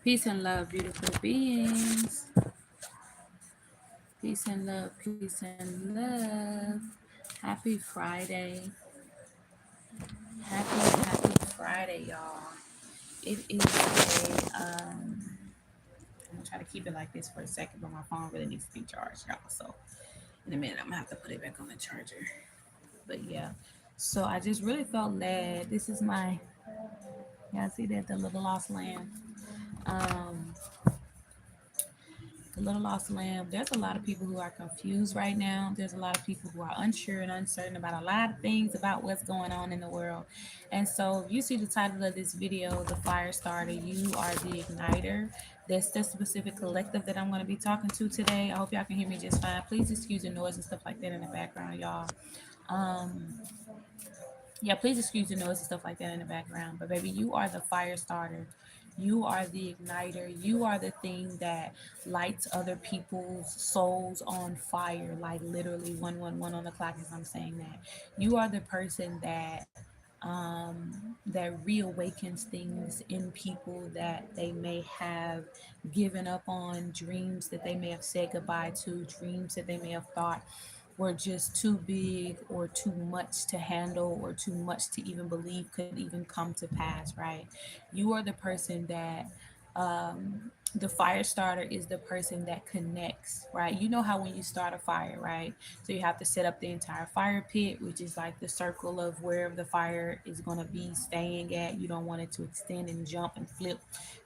Peace and love, beautiful beings. Peace and love, peace and love. Happy Friday. Happy Friday, y'all. It is I'm gonna try to keep it like this for a second, but my phone really needs to be charged, y'all. So in a minute, I'm gonna have to put it back on the charger. But yeah, so I just really felt led. This is my, yeah, see that, the little lost lamb. Um, the little lost lamb. There's a lot of people who are confused right now. There's a lot of people who are unsure and uncertain about a lot of things about what's going on in the world. And so if you see the title of this video, The Fire Starter, you are the igniter. That's the specific collective that I'm going to be talking to today. I hope y'all can hear me just fine. Please excuse the noise and stuff like that in the background, y'all. Um, yeah, please excuse the noise and stuff like that in the background. But baby, you are the fire starter. You are the igniter. You are the thing that lights other people's souls on fire, like literally 111 on the clock as I'm saying that. You are the person that reawakens things in people that they may have given up on, dreams that they may have said goodbye to, dreams that they may have thought were just too big or too much to handle or too much to even believe could even come to pass, right? You are the person that the fire starter is the person that connects, right? You know how when you start a fire, right? So you have to set up the entire fire pit, which is like the circle of wherever the fire is going to be staying at. You don't want it to extend and jump and flip,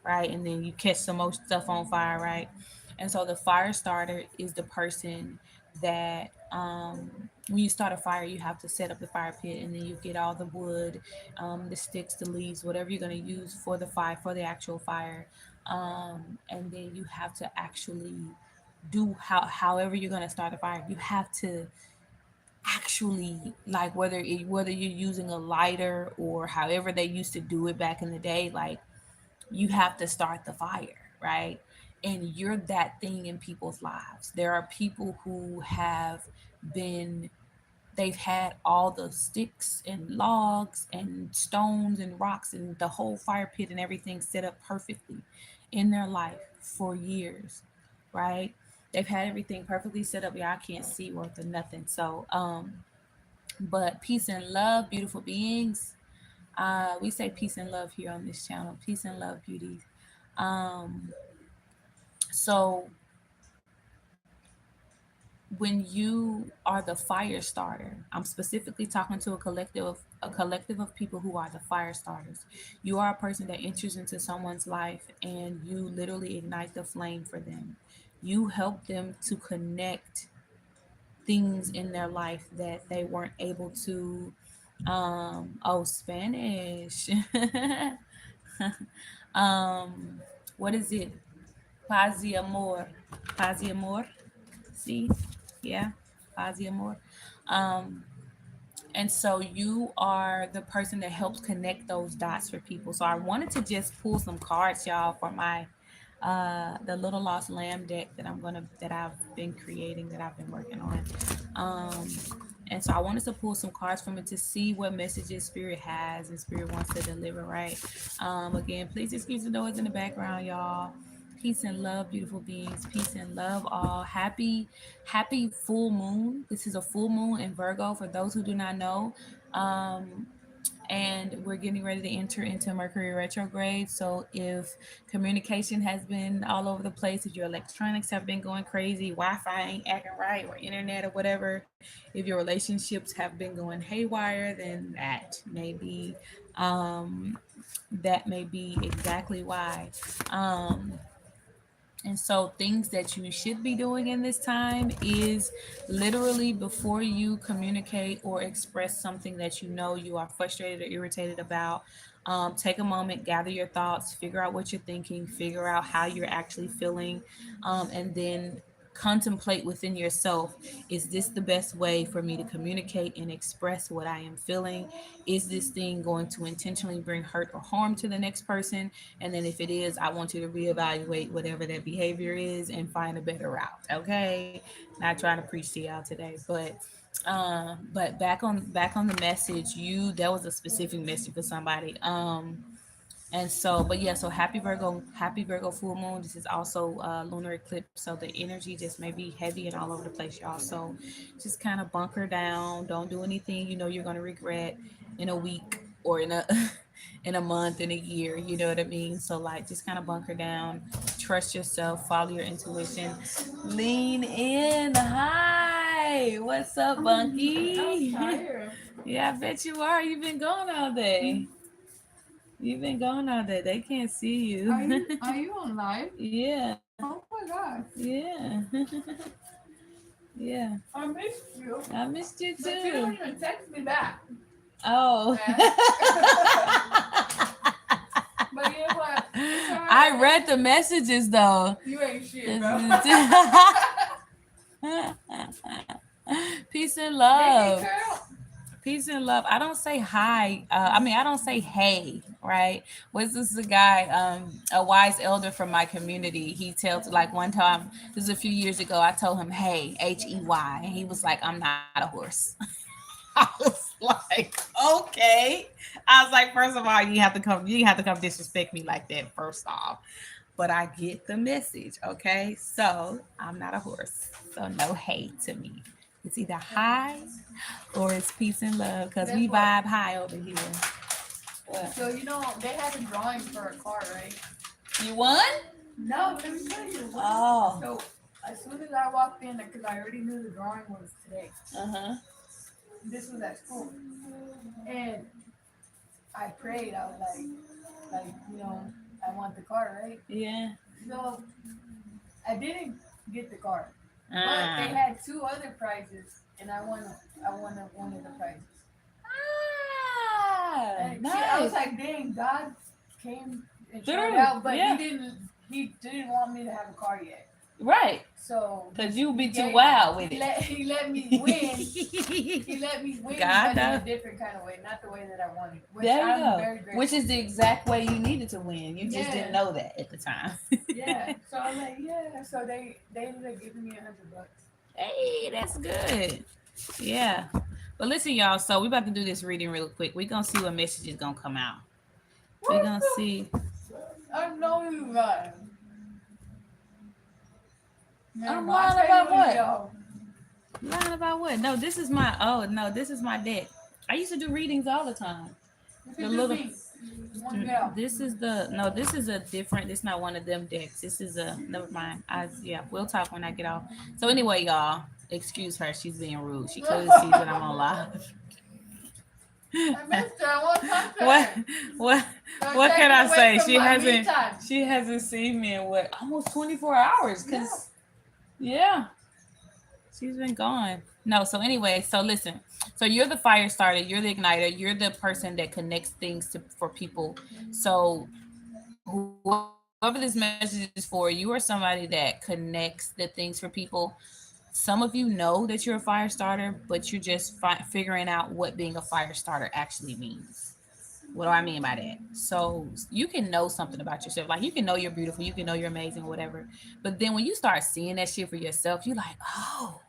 right? And then you catch some more stuff on fire, right? And so the fire starter is the person that when you start a fire, you have to set up the fire pit, and then you get all the wood, the sticks, the leaves, whatever you're going to use for the fire, for the actual fire. And then you have to actually do however you're going to start a fire. You have to actually, like, whether you're using a lighter or however they used to do it back in the day, like, you have to start the fire, right? And you're that thing in people's lives. There are people who have been, they've had all the sticks and logs and stones and rocks and the whole fire pit and everything set up perfectly in their life for years, right? They've had everything perfectly set up. Y'all can't see worth of nothing. So, but peace and love, beautiful beings. We say peace and love here on this channel. Peace and love, beauties. Um, so when you are the fire starter, I'm specifically talking to a collective of people who are the fire starters. You are a person that enters into someone's life and you literally ignite the flame for them. You help them to connect things in their life that they weren't able to. Oh, Spanish. What is it? Paz y amor. Paz y amor. See? Yeah. Paz y amor. Um, and so you are the person that helps connect those dots for people. So I wanted to just pull some cards, y'all, for my the little lost lamb deck that I've been creating, that I've been working on. Um, and so I wanted to pull some cards from it to see what messages spirit has and spirit wants to deliver, right? Again, please excuse the noise in the background, y'all. Peace and love, beautiful beings. Peace and love, all. Happy full moon. This is a full moon in Virgo for those who do not know. Um, and we're getting ready to enter into Mercury retrograde. So if communication has been all over the place, if your electronics have been going crazy, Wi-Fi ain't acting right, or internet or whatever, if your relationships have been going haywire, then um, that may be exactly why. Um, and so, things that you should be doing in this time is literally, before you communicate or express something that you know you are frustrated or irritated about, take a moment, gather your thoughts, figure out what you're thinking, figure out how you're actually feeling, and then contemplate within yourself, is this the best way for me to communicate and express what I am feeling? Is this thing going to intentionally bring hurt or harm to the next person? And then if it is, I want you to reevaluate whatever that behavior is and find a better route. Okay. Not trying to preach to y'all today, but back on the message, you, that was a specific message for somebody. And so, but yeah, so happy Virgo full moon. This is also lunar eclipse, so the energy just may be heavy and all over the place, y'all. So just kind of bunker down. Don't do anything you know you're gonna regret in a week or in a in a month, in a year. You know what I mean? So like, just kind of bunker down. Trust yourself. Follow your intuition. Lean in. Hi, what's up, Bunky? Yeah, I bet you are. You've been gone all day. You've been gone all day. They can't see you. Are you on live? Yeah. Oh my gosh. Yeah. Yeah. I missed you. I missed you But you don't too. even text me back. Oh. But you know what? I read the messages though. You ain't shit, bro. Peace and Hey, love. girl. Peace and love. I don't say hi. I mean, I don't say hey, right? Was this a guy, a wise elder from my community? He tells, like, one time, this is a few years ago, I told him, hey, Hey. And he was like, I'm not a horse. I was like, okay. I was like, first of all, you have to come disrespect me like that, first off. But I get the message, okay? So I'm not a horse. So no hate to me. It's either hi or it's peace and love because Guess we what? vibe high over here. What? So you know they had a drawing for a car, right? You won? No, let me tell you. Oh. So as soon as I walked in, because I already knew the drawing was today. Uh-huh. This was at school, and I prayed. I was like I want the car, right? Yeah. So I didn't get the car, but they Ah. had two other prizes, and I won one of the prizes. Ah, And see, I was nice. like, dang, God came and showed Through. out, but Yeah. He didn't want me to have a car yet. Right. So Because you be he too gave, wild with he let me win. He let me win, God, but in a though. different kind of way, not the way that I wanted. Which There you I'm go. very grateful. Which is the exact way you needed to win. You just didn't Yeah. know that at the time. Yeah. So I was like, yeah. So they ended up giving me $100. Hey, that's good. Yeah. But listen, y'all. So we about to do this reading real quick. We're gonna see what message is gonna come out. We're What gonna see. the? I know you guys. I'm Man, my lying about favorite, what? yo. Lying about what? No, this is my. Oh no, this is my deck. I used to do readings all the time. This The is just little. me. One girl. This is the no. This is a different. This not one of them decks. This is a. Never mind. Yeah, we'll talk when I get off. So anyway, y'all, excuse her. She's being rude. She clearly sees that I'm on live. I missed her. I want to talk to what? her. What? Don't What take can me I away say? from She my me hasn't. time. She hasn't seen me in what, almost 24 hours. Yeah. Cause yeah, she's been gone. No. So anyway. So listen. So you're the fire starter. You're the igniter. You're the person that connects things to for people. So whoever this message is for, you are somebody that connects the things for people. Some of you know that you're a fire starter, but you're just figuring out what being a fire starter actually means. What do I mean by that? So you can know something about yourself. Like, you can know you're beautiful, you can know you're amazing or whatever. But then when you start seeing that shit for yourself, you're like, oh,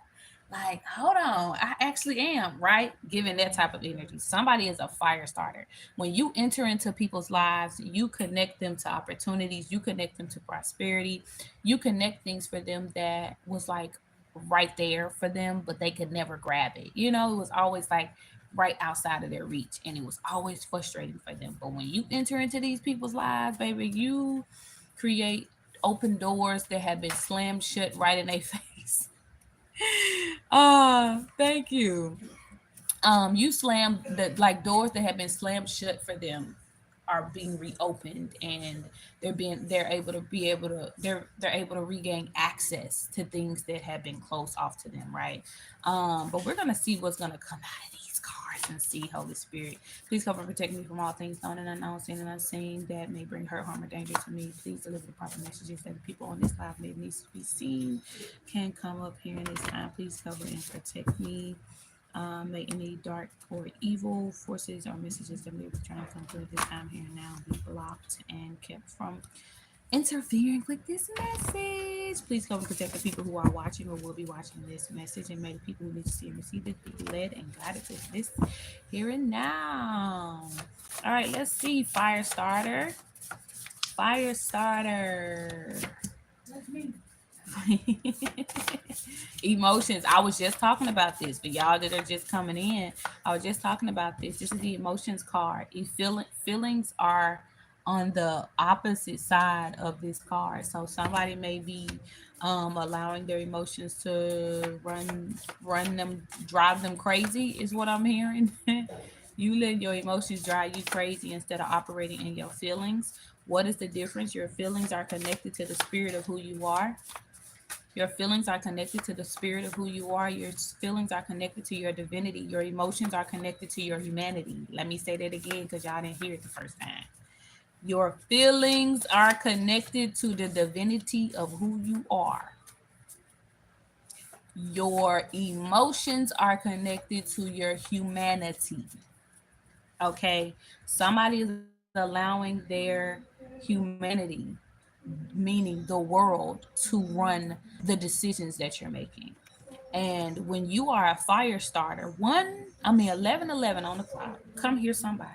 like, hold on, I actually am, right? Giving that type of energy. Somebody is a fire starter. When you enter into people's lives, you connect them to opportunities, you connect them to prosperity, you connect things for them that was like right there for them, but they could never grab it. You know, it was always like right outside of their reach, and it was always frustrating for them. But when you enter into these people's lives, baby, you create open doors that have been slammed shut right in their face. Thank you. You slam the like doors that have been slammed shut for them are being reopened, and they're able to regain access to things that have been closed off to them, right? But we're gonna see what's gonna come out of these cards and see. Holy Spirit, please cover and protect me from all things known and unknown, seen and unseen, that may bring hurt, harm, or danger to me. Please deliver the proper messages that the people on this live may needs to be seen can come up here in this time. Please cover and protect me. May any dark or evil forces or messages that may be trying to come through this time here and now be blocked and kept from interfering with this message. Please come and protect the people who are watching or will be watching this message, and may the people who need to see and receive it be led and guided to this here and now. All right, let's see, fire starter. fire starter. That's me. Emotions. I was just talking about this, but y'all that are just coming in, I was just talking about this. This is the emotions card. Feelings are on the opposite side of this card. So somebody may be allowing their emotions to run them, drive them crazy, is what I'm hearing. You let your emotions drive you crazy instead of operating in your feelings. What is the difference? Your feelings are connected to the spirit of who you are. Your feelings are connected to the spirit of who you are. Your feelings are connected to your divinity. Your emotions are connected to your humanity. Let me say that again because y'all didn't hear it the first time. Your feelings are connected to the divinity of who you are. Your emotions are connected to your humanity. Okay? Somebody is allowing their humanity, meaning the world, to run the decisions that you're making. And when you are a fire starter, 11:11 on the clock. Come here, somebody.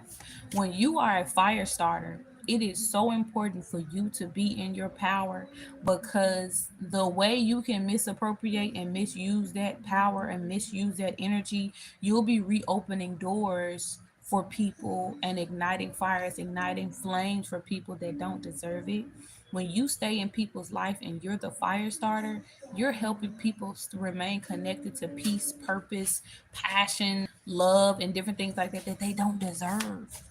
When you are a fire starter, it is so important for you to be in your power, because the way you can misappropriate and misuse that power and misuse that energy, you'll be reopening doors for people and igniting fires, igniting flames for people that don't deserve it. When you stay in people's life and you're the fire starter, you're helping people to remain connected to peace, purpose, passion, love, and different things like that that they don't deserve.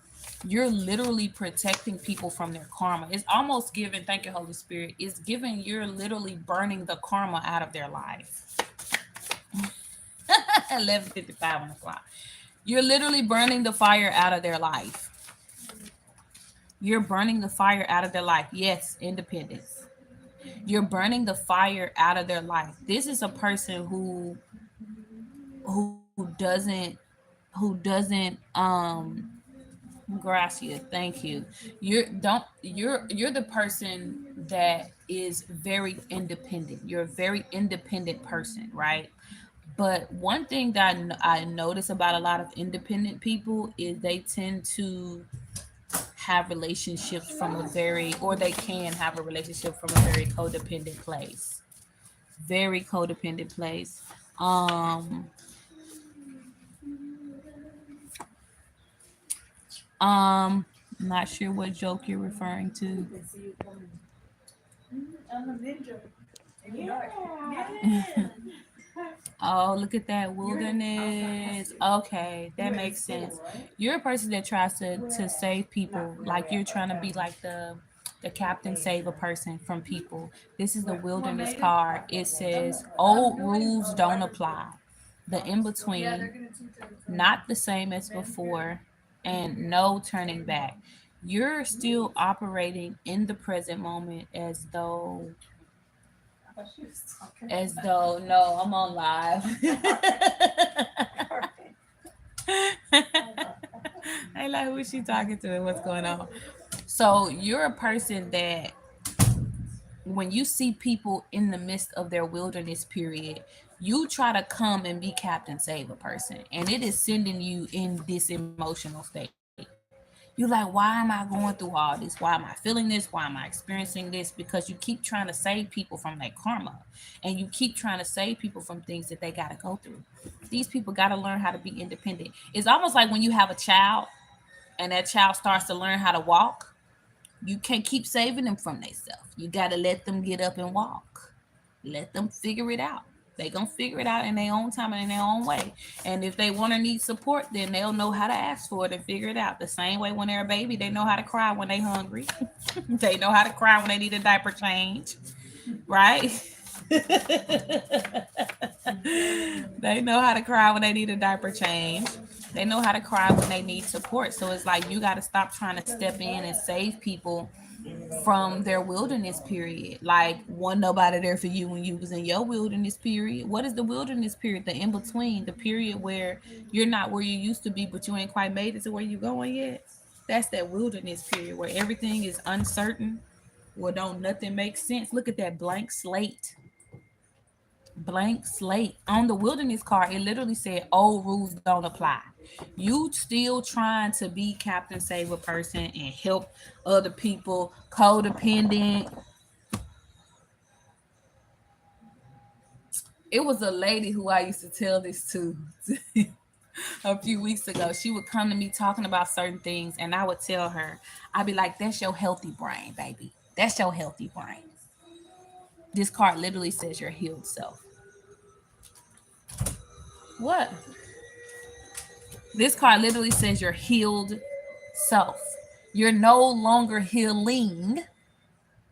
You're literally protecting people from their karma. It's almost giving, thank you, Holy Spirit, it's giving, you're literally burning the karma out of their life. 11:55 on the clock. You're literally burning the fire out of their life. You're burning the fire out of their life. Yes, independence. You're burning the fire out of their life. This is a person who doesn't Gracia, thank you. You're the person that is very independent. You're a very independent person, right? But one thing that I notice about a lot of independent people is they tend to have relationships from a very, or they can have a relationship from a very codependent place. Very codependent place. Um, not sure what joke you're referring You to. can see it coming. I'm a ninja. In the dark. Oh, look at that You're wilderness. outside. Okay, that You're in makes sense. school, right? You're a person that tries to save people. Like you're trying to be like the captain, save a person from people. This is the wilderness card. It says old rules don't apply. The in Yeah, they're between, gonna teach us. not the same as before, and no turning back. You're still operating in the present moment I thought she was talking. as though no, I'm on live. I like who she talking to and what's going on. So you're a person that when you see people in the midst of their wilderness period, you try to come and be Captain Save a person, and it is sending you in this emotional state. You're like, why am I going through all this? Why am I feeling this? Why am I experiencing this? Because you keep trying to save people from their karma, and you keep trying to save people from things that they got to go through. These people got to learn how to be independent. It's almost like when you have a child and that child starts to learn how to walk, you can't keep saving them from themselves. You got to let them get up and walk. Let them figure it out. They gonna figure it out in their own time and in their own way. And if they want to need support, then they'll know how to ask for it and figure it out. The same way when they're a baby, they know how to cry when they hungry. They know how to cry when they need a diaper change, right? They know how to cry when they need a diaper change. They know how to cry when they need support. So it's like you got to stop trying to step in and save people from their wilderness period. Like, wasn't nobody there for you when you was in your wilderness period? What is the wilderness period? The in between, the period where you're not where you used to be, but you ain't quite made it to where you going yet. That's that wilderness period where everything is uncertain, where don't nothing make sense. Look at that blank slate. blank slate. On the wilderness card, it literally said old rules don't apply. You still trying to be Captain Save a person and help other people, codependent. It was a lady who I used to tell this to a few weeks ago. She would come to me talking about certain things, and I would tell her, I'd be like, that's your healthy brain, baby. That's your healthy brain. This card literally says your healed self. What? This card literally says your healed self. You're no longer healing.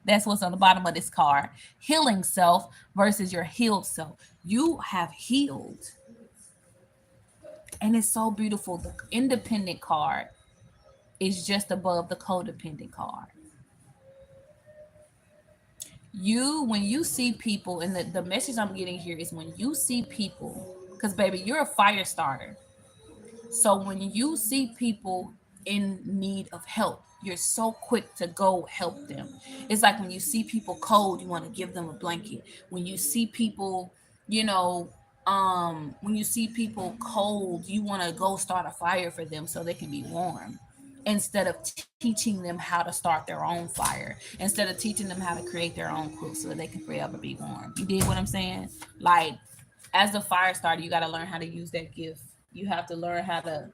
That's what's on the bottom of this card. Healing self versus your healed self. You have healed. And it's so beautiful. The independent card is just above the codependent card. When you see people, and the message I'm getting here is when you see people, because baby, you're a fire starter. So when you see people in need of help, you're so quick to go help them. It's like when you see people cold, you want to give them a blanket. When you see people, you know, when you see people cold, you want to go start a fire for them so they can be warm. Instead of teaching them how to start their own fire, instead of teaching them how to create their own quilt so that they can forever be warm. You did what I'm saying? Like, as a fire starter, you got to learn how to use that gift. You have to learn how to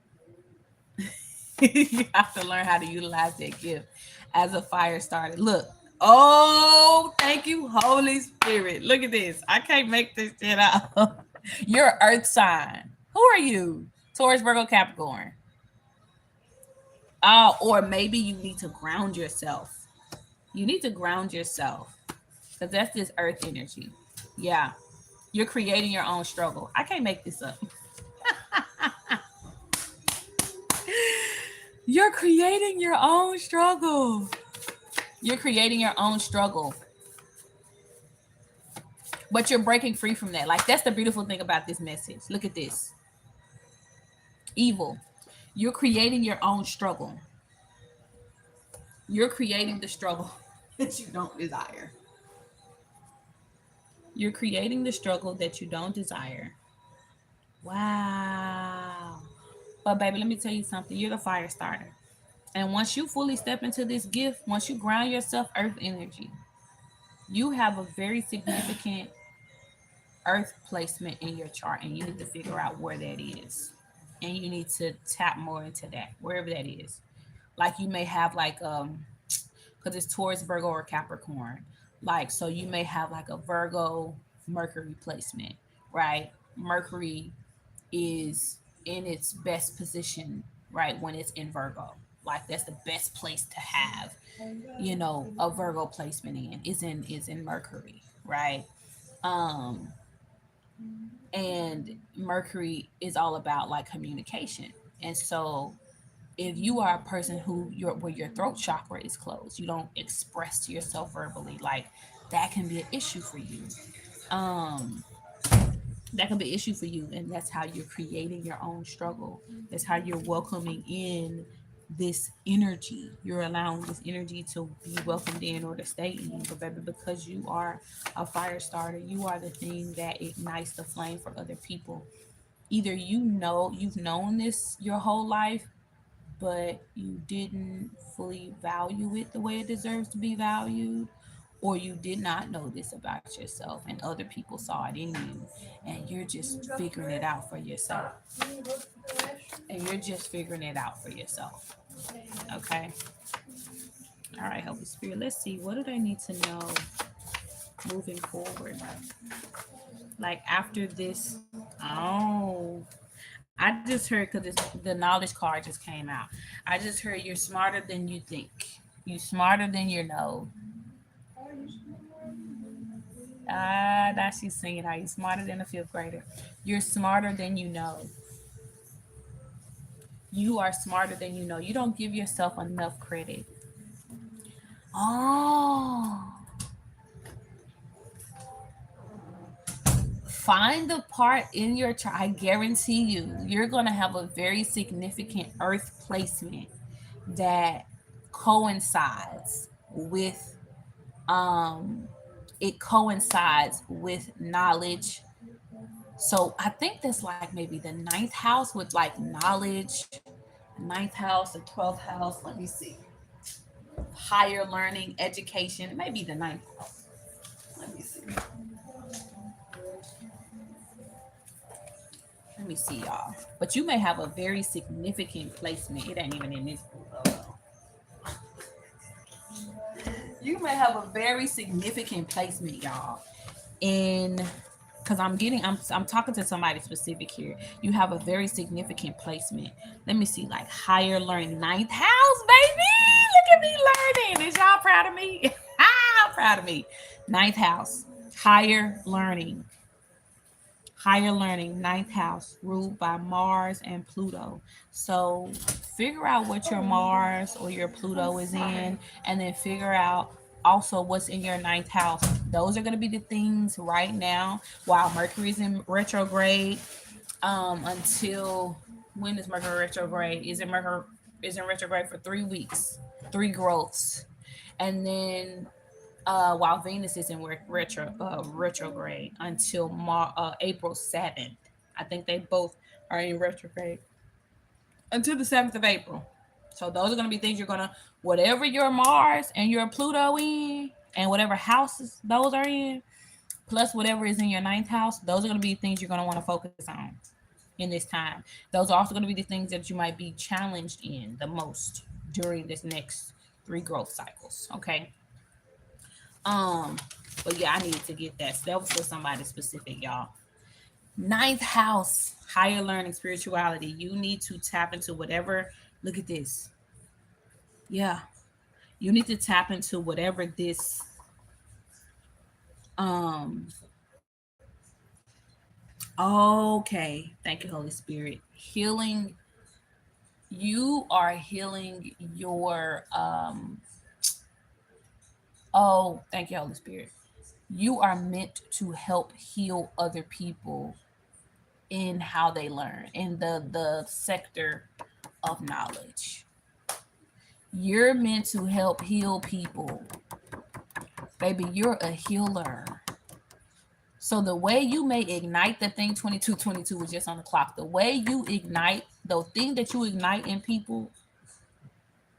you have to learn how to utilize that gift as a fire starter. Look. Oh, thank you, Holy Spirit. Look at this. I can't make this shit up. You're an earth sign. Who are you? Taurus, Virgo, Capricorn. Or maybe you need to ground yourself. You need to ground yourself because that's this earth energy. Yeah. You're creating your own struggle. I can't make this up. You're creating your own struggle. You're creating your own struggle. But you're breaking free from that. Like, that's the beautiful thing about this message. Look at this. Evil. You're creating your own struggle. You're creating the struggle that you don't desire. You're creating the struggle that you don't desire. Wow. But baby, let me tell you something. You're the fire starter. And once you fully step into this gift, once you ground yourself earth energy, you have a very significant earth placement in your chart, and you need to figure out where that is. And you need to tap more into that, wherever that is. Like, you may have like because it's Taurus, Virgo, or Capricorn. Like, so you may have like a Virgo Mercury placement, right? Mercury is in its best position, right, when it's in Virgo. Like, that's the best place to have, a Virgo placement in is in Mercury, right? Um, and Mercury is all about like communication. And so if you are a person where your throat chakra is closed, you don't express to yourself verbally, like, that can be an issue for you. Um, that can be an issue for you, and that's how you're creating your own struggle. That's how you're welcoming in this energy. You're allowing this energy to be welcomed in or to stay in. But baby, because you are a fire starter, you are the thing that ignites the flame for other people. Either you've known this your whole life, but you didn't fully value it the way it deserves to be valued, or you did not know this about yourself and other people saw it in you, and you're just figuring it out for yourself. And you're just figuring it out for yourself. Okay. All right, Holy Spirit. Let's see. What do they need to know moving forward? Like, after this. Oh, I just heard, because the knowledge card just came out. I just heard you're smarter than you think. You smarter than you know. Now she's singing. Are you smarter than a fifth grader? You're smarter than you know. You are smarter than you know. You don't give yourself enough credit. Oh, find the part in your chart. I guarantee you're going to have a very significant earth placement that coincides with um it coincides with knowledge, So I think that's like maybe the ninth house with like knowledge, ninth house, the 12th house. Let me see. Higher learning, education, maybe the ninth house. Let me see. Let me see, y'all. But you may have a very significant placement. It ain't even in this book. You may have a very significant placement, y'all. In because I'm talking to somebody specific here. You have a very significant placement. Let me see, like higher learning, ninth house, baby. Look at me learning. Is y'all proud of me? Proud of me. Ninth house, higher learning. Higher learning, ninth house, ruled by Mars and Pluto. So figure out what your Mars or your Pluto is in, and then figure out also what's in your ninth house. Those are going to be the things right now while Mercury is in retrograde. Until when is Mercury retrograde? Mercury is in retrograde for 3 weeks, 3 growths, and then while Venus is in retrograde until April 7th. I think they both are in retrograde until the 7th of April. So those are going to be things you're going to, whatever your Mars and your Pluto in, and whatever houses those are in, plus whatever is in your ninth house, those are going to be things you're going to want to focus on in this time. Those are also going to be the things that you might be challenged in the most during this next 3 growth cycles. Okay. Um, but yeah, I needed to get that. So that was for somebody specific, y'all. Ninth house, higher learning, spirituality. You need to tap into whatever. Look at this. Yeah, you need to tap into whatever this. Um. Okay. Thank you, Holy Spirit. Healing. You are healing your. Oh, thank you, Holy Spirit. You are meant to help heal other people in how they learn in the sector of knowledge. You're meant to help heal people, baby. You're a healer. So the way you may ignite the thing, 2222 was just on the clock, the way you ignite the thing that you ignite in people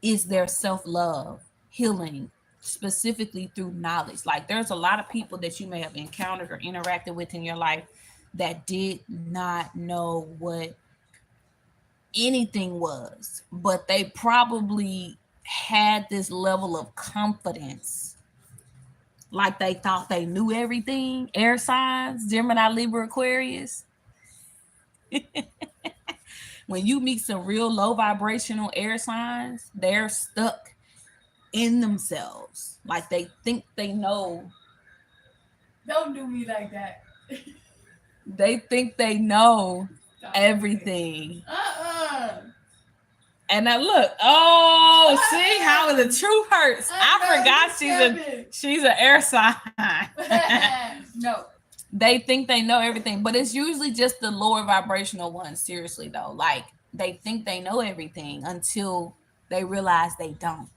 is their self-love, healing, specifically through knowledge. Like there's a lot of people that you may have encountered or interacted with in your life that did not know what anything was, but they probably had this level of confidence, like they thought they knew everything. Air signs, Gemini, Libra, Aquarius. When you meet some real low vibrational air signs, they're stuck in themselves, like they think they know. Don't do me like that. They think they know everything. And now look, oh, see how the truth hurts. I forgot she's an air sign. No. They think they know everything, but it's usually just the lower vibrational ones. Seriously though, like they think they know everything until they realize they don't.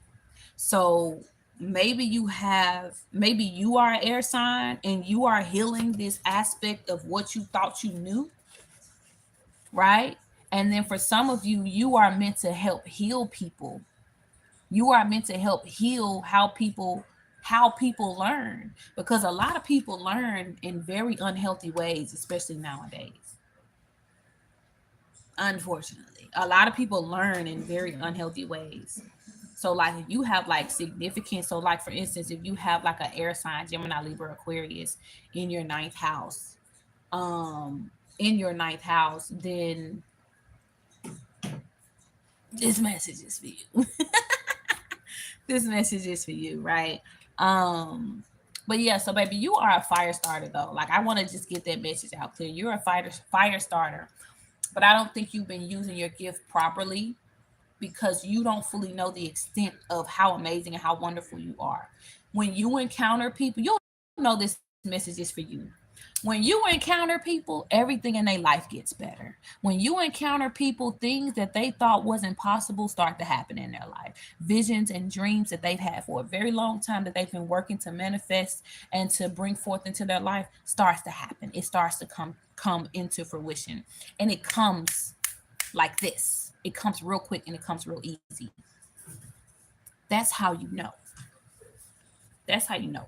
So maybe you are an air sign and you are healing this aspect of what you thought you knew, right? And then for some of you, you are meant to help heal people. You are meant to help heal how people learn, because a lot of people learn in very unhealthy ways, especially nowadays. Unfortunately, a lot of people learn in very unhealthy ways. So like if you have like significant, so like for instance, if you have like an air sign, Gemini, Libra, Aquarius in your ninth house, um, in your ninth house, then this message is for you. This message is for you, right? Um, but yeah, so baby, you are a fire starter though. Like I want to just get that message out clear. You're a fire starter, but I don't think you've been using your gift properly because you don't fully know the extent of how amazing and how wonderful you are. When you encounter people, you'll know this message is for you. When you encounter people, everything in their life gets better. When you encounter people, things that they thought wasn't possible start to happen in their life. Visions and dreams that they've had for a very long time that they've been working to manifest and to bring forth into their life starts to happen. It starts to come into fruition. And it comes like this. It comes real quick and it comes real easy. That's how you know. That's how you know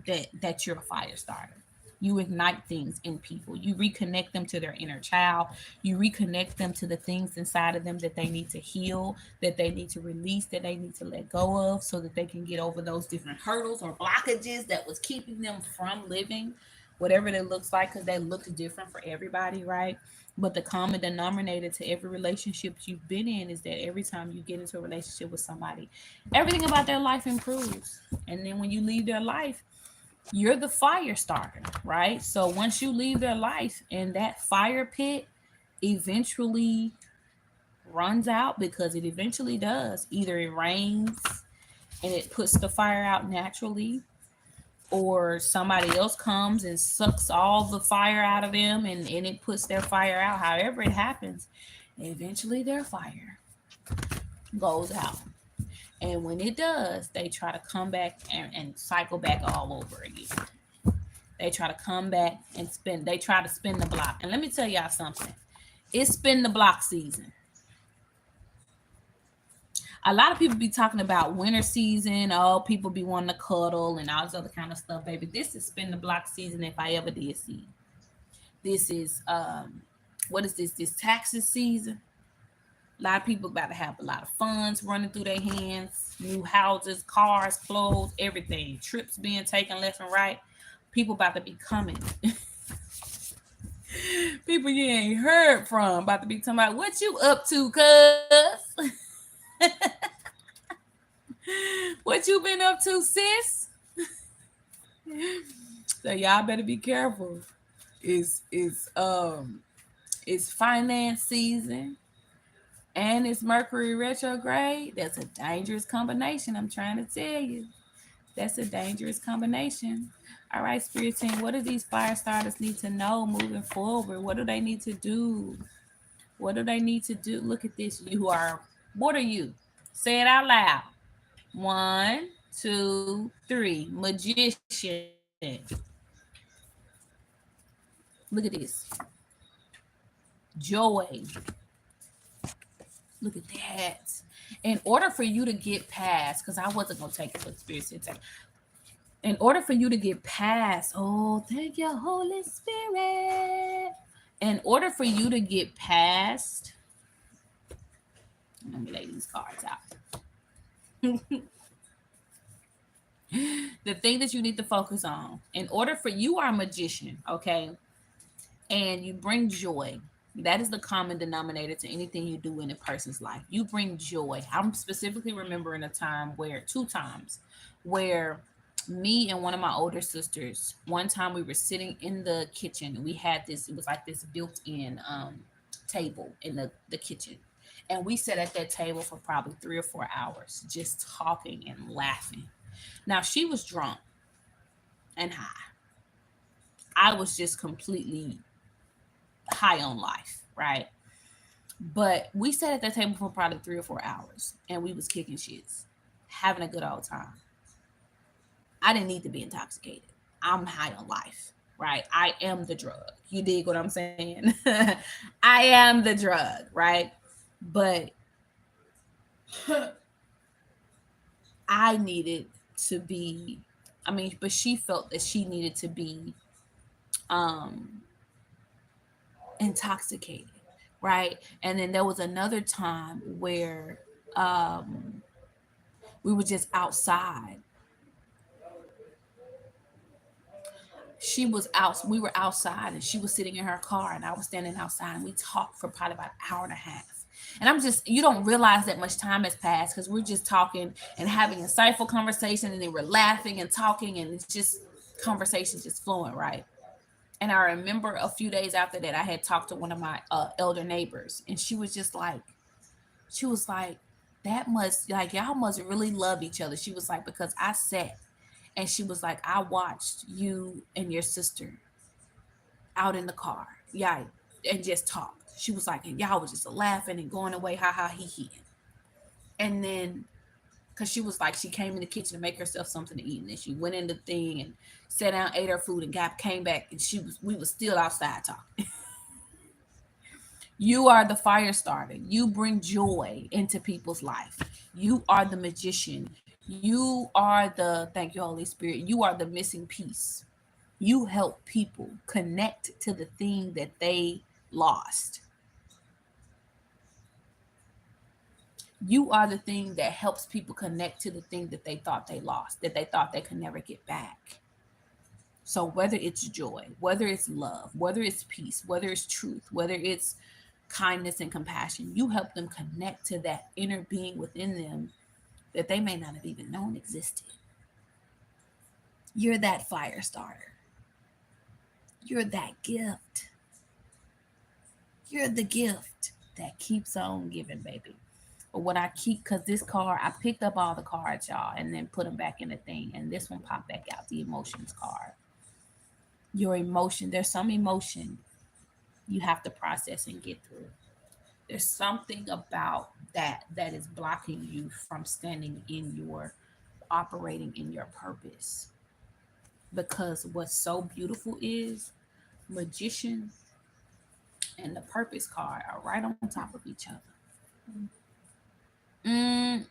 that you're a fire starter. You ignite things in people. You reconnect them to their inner child. You reconnect them to the things inside of them that they need to heal, that they need to release, that they need to let go of so that they can get over those different hurdles or blockages that was keeping them from living, whatever that looks like, because that looks different for everybody, right? But the common denominator to every relationship you've been in is that every time you get into a relationship with somebody, everything about their life improves. And then when you leave their life, you're the fire starter, right? So once you leave their life and that fire pit eventually runs out, because it eventually does, either it rains and it puts the fire out naturally, or somebody else comes and sucks all the fire out of them and it puts their fire out. However it happens, eventually their fire goes out. And when it does, they try to come back and cycle back all over again. They try to come back and they try to spin the block. And let me tell y'all something. It's spin the block season. A lot of people be talking about winter season. Oh, people be wanting to cuddle and all this other kind of stuff, baby. This is spin the block season if I ever did see. This is what is this? This taxes season. A lot of people about to have a lot of funds running through their hands, new houses, cars, clothes, everything. Trips being taken left and right. People about to be coming. People you ain't heard from about to be talking about what you up to, cuz. What you been up to, sis? So y'all better be careful. It's finance season and it's Mercury retrograde. That's a dangerous combination. I'm trying to tell you. That's a dangerous combination. All right, Spirit Team, what do these fire starters need to know moving forward? What do they need to do? What do they need to do? Look at this. You are, what are you? Say it out loud. One, two, three. Magician. Look at this. Joy. Look at that. In order for you to get past, because I wasn't going to take it for the Spirit Team. In order for you to get past, oh, thank you, Holy Spirit. In order for you to get past, let me lay these cards out. The thing that you need to focus on, in order for you are a magician, okay, and you bring joy. That is the common denominator to anything you do in a person's life. You bring joy. I'm specifically remembering a time where, two times, where me and one of my older sisters, one time we were sitting in the kitchen. We had this, it was like this built-in table in the kitchen. And we sat at that table for probably 3 or 4 hours, just talking and laughing. Now, she was drunk and high. I was just completely high on life, right? But we sat at that table for probably 3 or 4 hours and we was kicking shits, having a good old time. I didn't need to be intoxicated. I'm high on life, right? I am the drug. You dig what I'm saying? I am the drug, right? But I needed to be, I mean, but she felt that she needed to be um intoxicated, right? And then there was another time where we were just outside. She was out, we were outside and she was sitting in her car and I was standing outside and we talked for probably about an hour and a half. And I'm just, you don't realize that much time has passed because we're just talking and having insightful conversation and then we're laughing and talking and it's just conversation just flowing, right? And I remember a few days after that, I had talked to one of my elder neighbors and she was just like, she was like, that must, like, y'all must really love each other. She was like, because I sat and she was like, I watched you and your sister out in the car. Yeah, and just talked. She was like, and y'all was just laughing and going away, ha ha, he he. And then, cause she was like, she came in the kitchen to make herself something to eat, and then she went in the thing and sat down, ate her food, and came back, and we was still outside talking. You are the fire starter. You bring joy into people's life. You are the magician. You are the, thank you, Holy Spirit. You are the missing piece. You help people connect to the thing that they lost. You are the thing that helps people connect to the thing that they thought they lost, that they thought they could never get back. So whether it's joy, whether it's love, whether it's peace, whether it's truth, whether it's kindness and compassion, you help them connect to that inner being within them that they may not have even known existed. You're that fire starter. You're that gift. You're the gift that keeps on giving, baby. But what I keep, because this card, I picked up all the cards, y'all, and then put them back in the thing. And this one popped back out, the emotions card. Your emotion, there's some emotion you have to process and get through. There's something about that is blocking you from standing in your, operating in your purpose. Because what's so beautiful is magician and the purpose card are right on top of each other. Mm,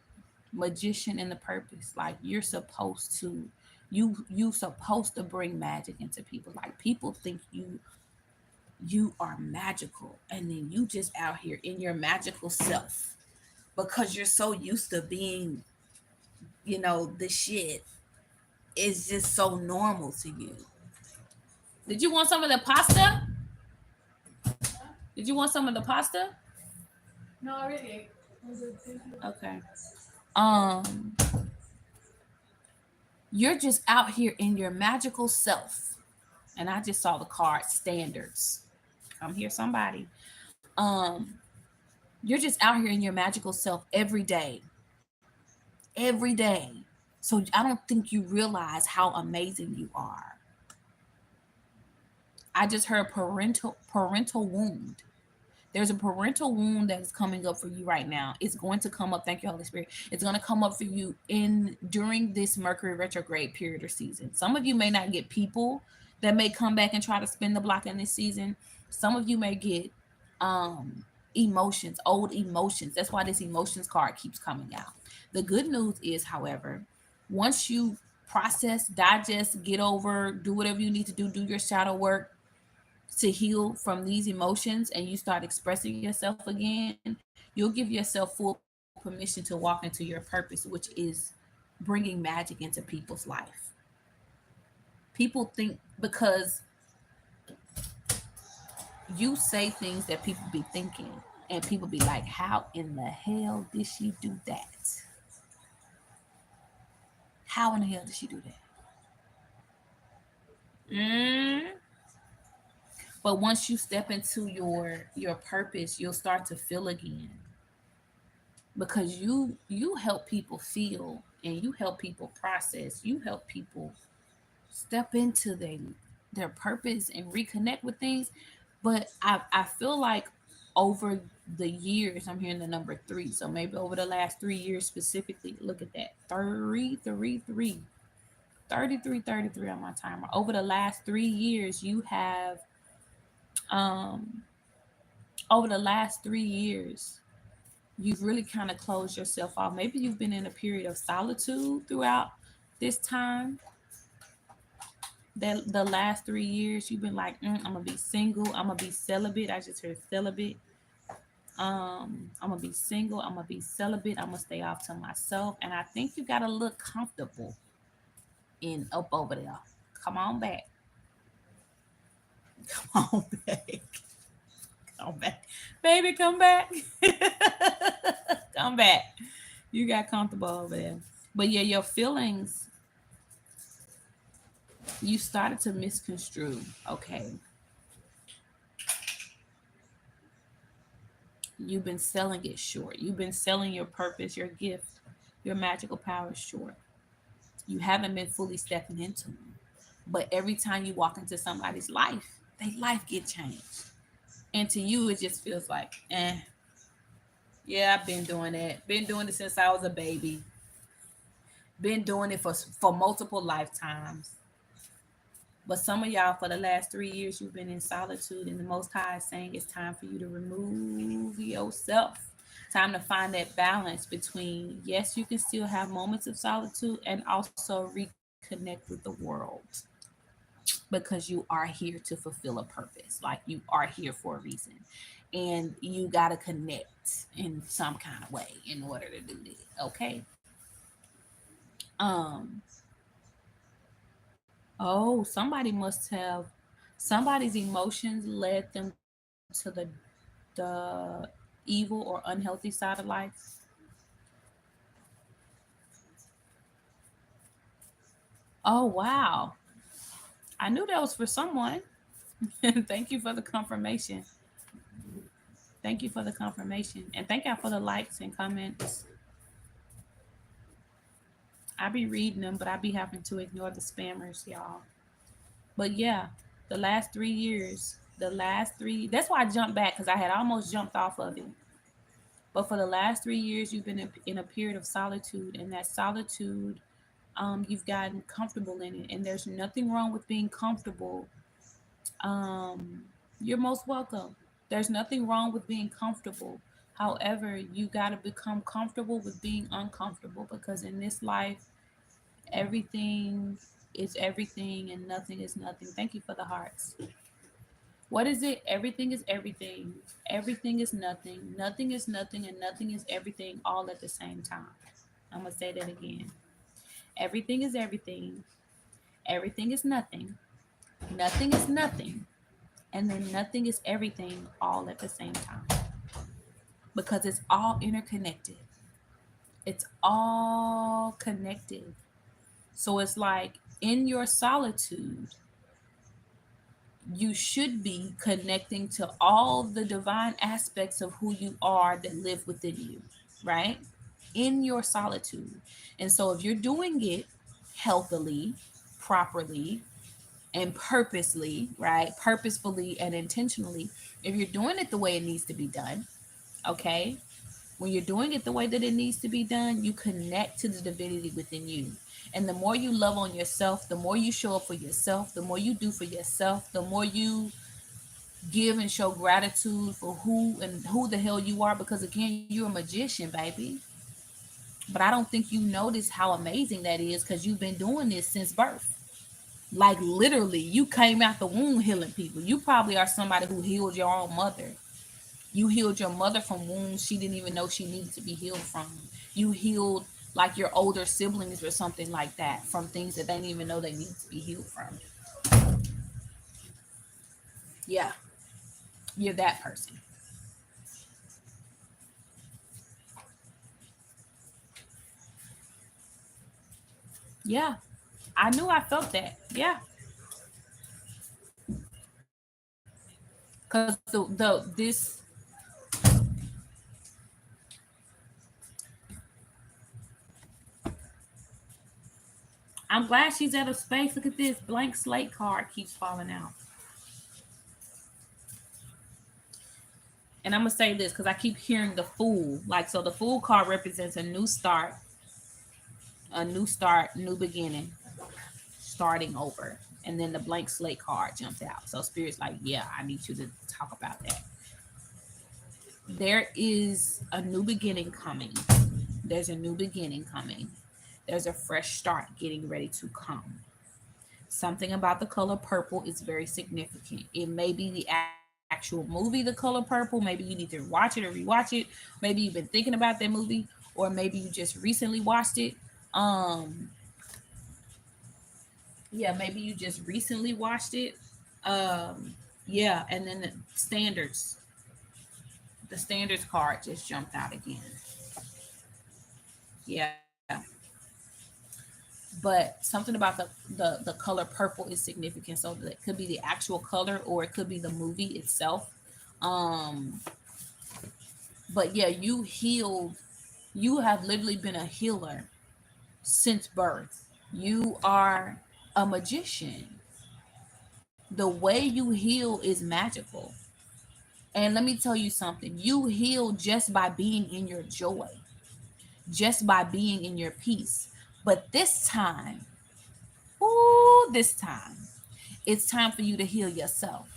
magician and the purpose, like you're supposed to, you supposed to bring magic into people. Like people think you are magical, and then you just out here in your magical self because you're so used to being, the shit is just so normal to you. Did you want some of the pasta? Did you want some of the pasta? No, I already ate. I'm good, thank you. Okay. Um, you're just out here in your magical self. And I just saw the card standards. Come here, somebody. Um, you're just out here in your magical self every day. Every day. So I don't think you realize how amazing you are. I just heard parental wound. There's a parental wound that is coming up for you right now. It's going to come up. Thank you, Holy Spirit. It's going to come up for you in during this Mercury retrograde period or season. Some of you may not get people that may come back and try to spin the block in this season. Some of you may get emotions, old emotions. That's why this emotions card keeps coming out. The good news is, however, once you process, digest, get over, do whatever you need to do your shadow work to heal from these emotions, and you start expressing yourself again, you'll give yourself full permission to walk into your purpose, which is bringing magic into people's life. People think because you say things that people be thinking, and people be like, how in the hell did she do that? How in the hell did she do that? But once you step into your purpose, you'll start to feel again, because you help people feel, and you help people process. You help people step into their purpose and reconnect with things. But I feel like over the years, I'm hearing the number 3. So maybe over the last 3 years specifically, look at that. 33 on my timer. Over the last 3 years, you have um over the last 3 years, you've really kind of closed yourself off. Maybe you've been in a period of solitude throughout this time. That the last 3 years, you've been like, I'm gonna be single. I'm gonna be celibate. I just heard celibate. I'm gonna be single. I'm gonna be celibate. I'm gonna stay off to myself. And I think you got to look comfortable in up over there. Come on back. Come on back. Come back. Baby, come back. Come back. You got comfortable over there. But yeah, your feelings, you started to misconstrue. Okay. You've been selling it short. You've been selling your purpose, your gift, your magical powers short. You haven't been fully stepping into them. But every time you walk into somebody's life, Their life get changed. And to you, it just feels like, yeah, I've been doing it. Been doing it since I was a baby. Been doing it for multiple lifetimes. But some of y'all, for the last 3 years, you've been in solitude, and the Most High is saying it's time for you to remove yourself. Time to find that balance between, yes, you can still have moments of solitude and also reconnect with the world because you are here to fulfill a purpose. Like, you are here for a reason. And you got to connect in some kind of way in order to do that. Okay. Um, oh, somebody's emotions led them to the evil or unhealthy side of life. Oh wow. I knew that was for someone. Thank you for the confirmation. Thank you for the confirmation. And thank y'all for the likes and comments. I be reading them, but I be having to ignore the spammers, y'all. But yeah, the last three, that's why I jumped back because I had almost jumped off of it. But for the last 3 years, you've been in a period of solitude, and that solitude, you've gotten comfortable in it. And there's nothing wrong with being comfortable. Um, you're most welcome. There's nothing wrong with being comfortable. However, you got to become comfortable with being uncomfortable because in this life, everything is everything and nothing is nothing. Thank you for the hearts. What is it? Everything is everything. Everything is nothing. Nothing is nothing, and nothing is everything all at the same time. I'm going to say that again. Everything is everything. Everything is nothing. Nothing is nothing. And then nothing is everything all at the same time. Because it's all interconnected. It's all connected. So it's like in your solitude, you should be connecting to all the divine aspects of who you are that live within you, right? In your solitude. And so if you're doing it healthily, properly, and purposely, right? Purposefully and intentionally, if you're doing it the way it needs to be done, okay? When you're doing it the way that it needs to be done, you connect to the divinity within you. And the more you love on yourself, the more you show up for yourself, the more you do for yourself, the more you give and show gratitude for who the hell you are. Because again, you're a magician, baby. But I don't think you notice how amazing that is because you've been doing this since birth. Like literally, you came out the womb healing people. You probably are somebody who healed your own mother. You healed your mother from wounds she didn't even know she needed to be healed from. You healed like your older siblings or something like that from things that they didn't even know they needed to be healed from. Yeah, you're that person. Yeah, I knew I felt that. Yeah, because the this I'm glad she's at a space. Look at this blank slate card keeps falling out. And I'm gonna say this because I keep hearing the fool. Like so, the fool card represents a new start, new beginning, starting over. And then the blank slate card jumps out. So spirit's like, yeah, I need you to talk about that. There is a new beginning coming. There's a new beginning coming. There's a fresh start getting ready to come. Something about the color purple is very significant. It may be the actual movie, The Color Purple. Maybe you need to watch it or rewatch it. Maybe you've been thinking about that movie, or maybe you just recently watched it. Um, yeah, maybe you just recently watched it. Yeah, and then the standards card just jumped out again. Yeah, but something about the color purple is significant. So that could be the actual color, or it could be the movie itself. Um, but yeah, you healed. You have literally been a healer since birth. You are a magician. The way you heal is magical. And let me tell you something, you heal just by being in your joy, just by being in your peace. But this time, ooh, this time, it's time for you to heal yourself.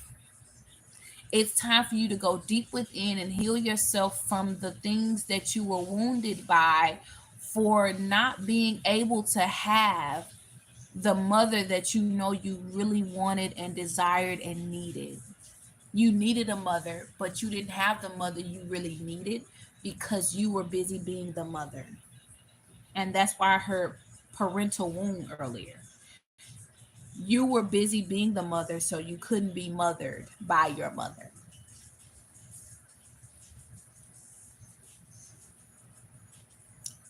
It's time for you to go deep within and heal yourself from the things that you were wounded by for not being able to have the mother that you know you really wanted and desired and needed. You needed a mother, but you didn't have the mother you really needed because you were busy being the mother. And that's why I heard parental wound earlier. You were busy being the mother, so you couldn't be mothered by your mother.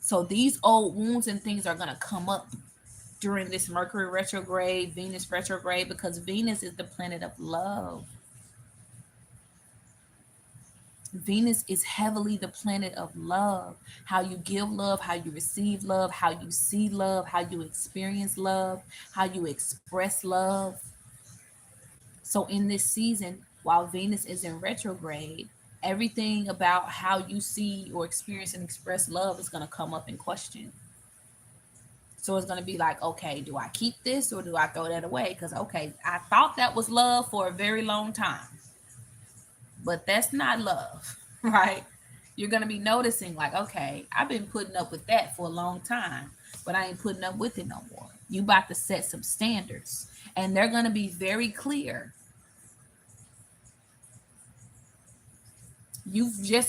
So these old wounds and things are going to come up during this Mercury retrograde, Venus retrograde, because Venus is the planet of love. Venus is heavily the planet of love. How you give love, how you receive love, how you see love, how you experience love, how you express love. So in this season, while Venus is in retrograde, everything about how you see or experience and express love is going to come up in question. So it's going to be like, okay, do I keep this or do I throw that away? Because, okay, I thought that was love for a very long time, but that's not love, right? You're going to be noticing, like, okay, I've been putting up with that for a long time, but I ain't putting up with it no more. You about to set some standards, and they're going to be very clear.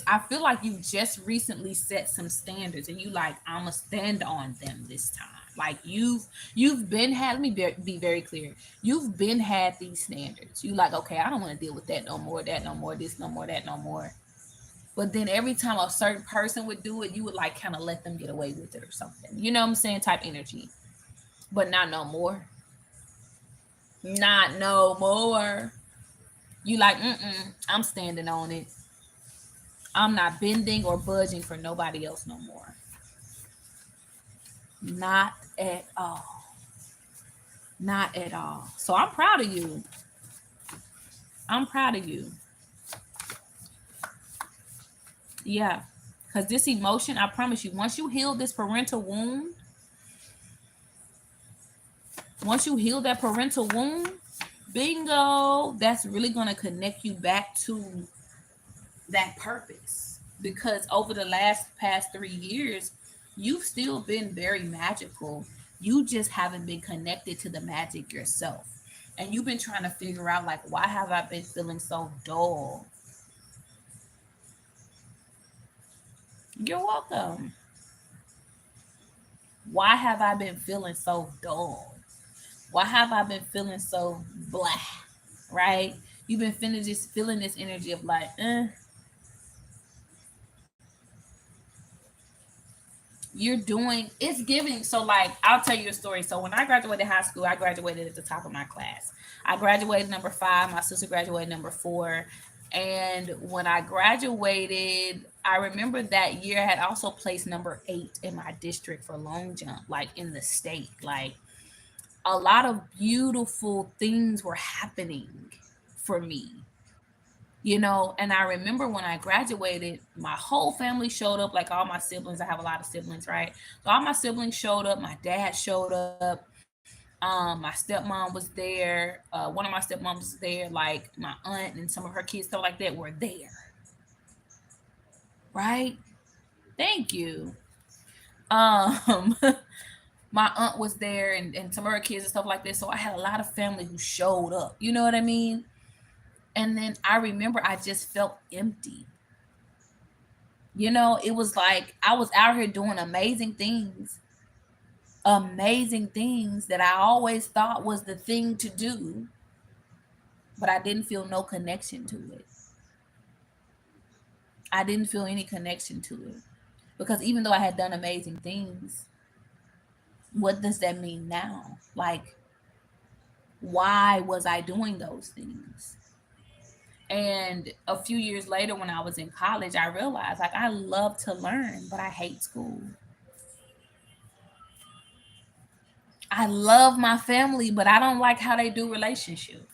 I feel like you've just recently set some standards and you like, I'm gonna stand on them this time. Like you've been had, let me be very clear, you've been had these standards. You like, okay, I don't want to deal with that no more, that no more, this no more, that no more. But then every time a certain person would do it, you would like kind of let them get away with it or something, you know what I'm saying, type energy. But not no more, not no more. You like, I'm standing on it. I'm not bending or budging for nobody else no more. Not at all. Not at all. So I'm proud of you. I'm proud of you. Yeah. Because this emotion, I promise you, once you heal this parental wound, once you heal that parental wound, bingo, that's really going to connect you back to that purpose. Because over the past 3 years, you've still been very magical. You just haven't been connected to the magic yourself. And you've been trying to figure out, like, why have I been feeling so dull? You're welcome. Why have I been feeling so dull? Why have I been feeling so blah? Right? You've been feeling this energy of like, you're doing, it's giving. So like, I'll tell you a story. So when I graduated high school, I graduated at the top of my class. I graduated number 5, my sister graduated number 4. And when I graduated, I remember that year I had also placed number 8 in my district for long jump, like in the state. Like a lot of beautiful things were happening for me, you know. And I remember when I graduated, my whole family showed up, like all my siblings. I have a lot of siblings, right? So all my siblings showed up, my dad showed up, my stepmom was there, one of my stepmoms was there, like my aunt and some of her kids, stuff like that, were there, right? Thank you. um my aunt was there, and some of her kids and stuff like that. So I had a lot of family who showed up, you know what I mean? And then I remember I just felt empty. You know, it was like I was out here doing amazing things that I always thought was the thing to do, but I didn't feel no connection to it. I didn't feel any connection to it because even though I had done amazing things, what does that mean now? Like, why was I doing those things? And a few years later, when I was in college, I realized like I love to learn, but I hate school. I love my family, but I don't like how they do relationships.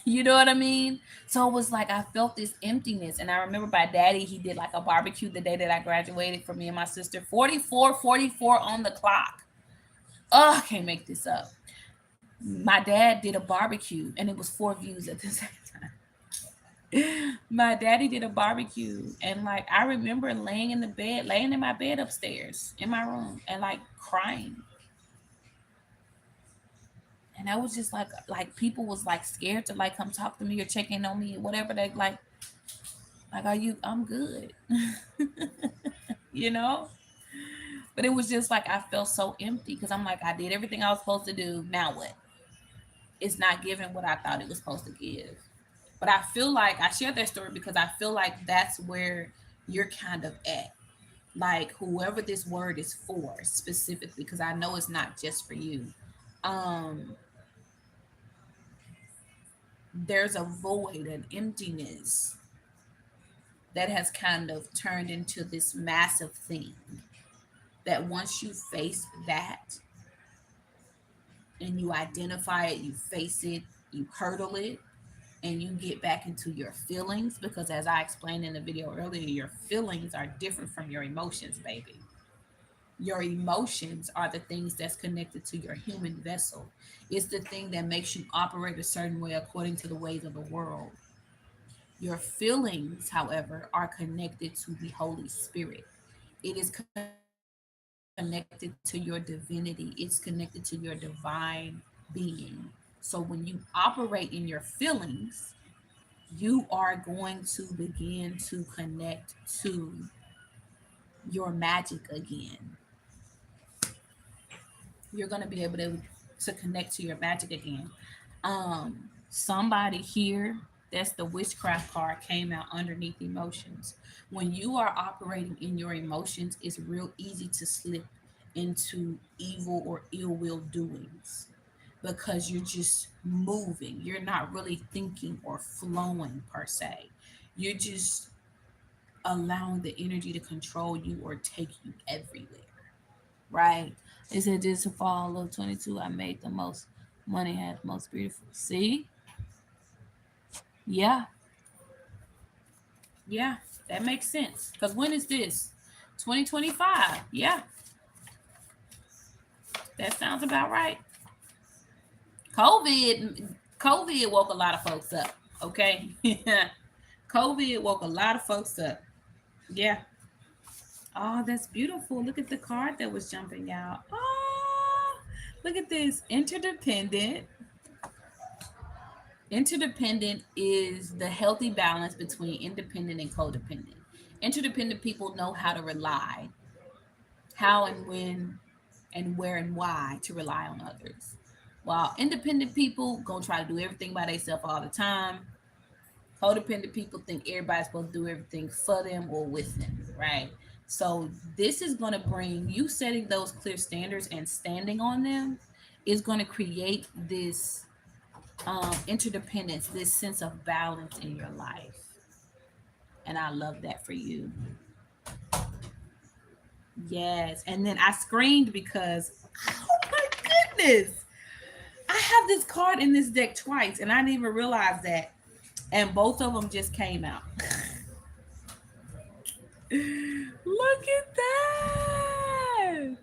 You know what I mean? So it was like I felt this emptiness. And I remember my daddy, he did like a barbecue the day that I graduated for me and my sister. 44 on the clock. Oh, I can't make this up. My dad did a barbecue and it was 4 views at the same time. My daddy did a barbecue and like I remember laying in my bed upstairs in my room and like crying. And I was just like people was like scared to like come talk to me or check in on me or whatever. They like are you I'm good. you know? But it was just like I felt so empty because I'm like, I did everything I was supposed to do. Now what? It's not giving what I thought it was supposed to give. But I feel like I shared that story because I feel like that's where you're kind of at. Like whoever this word is for specifically, because I know it's not just for you. Um, there's a void, an emptiness that has kind of turned into this massive thing that once you face that and you identify it, you face it, you hurdle it, and you get back into your feelings because as I explained in the video earlier, your feelings are different from your emotions, baby. Your emotions are the things that's connected to your human vessel. It's the thing that makes you operate a certain way according to the ways of the world. Your feelings, however, are connected to the Holy Spirit. It is connected to your divinity. It's connected to your divine being. So when you operate in your feelings, you are going to begin to connect to your magic again. You're going to be able to connect to your magic again. Somebody here, that's the witchcraft card, came out underneath emotions. When you are operating in your emotions, it's real easy to slip into evil or ill will doings because you're just moving. You're not really thinking or flowing per se. You're just allowing the energy to control you or take you everywhere, right? They said this fall of 22, I made the most money, had the most beautiful. See? Yeah, yeah, that makes sense. Because when is this? 2025. Yeah, that sounds about right. COVID, COVID woke a lot of folks up. Okay. COVID woke a lot of folks up. Yeah. Oh, that's beautiful. Look at the card that was jumping out. Oh, look at this. Interdependent. Interdependent is the healthy balance between independent and codependent. Interdependent people know how to rely, how and when and where and why to rely on others. While independent people gonna try to do everything by themselves all the time, codependent people think everybody's supposed to do everything for them or with them, right? So this is gonna bring you setting those clear standards and standing on them is gonna create this interdependence, this sense of balance in your life. And I love that for you. Yes. And then I screamed because, oh my goodness, I have this card in this deck twice and I didn't even realize that. And both of them just came out. Look at that.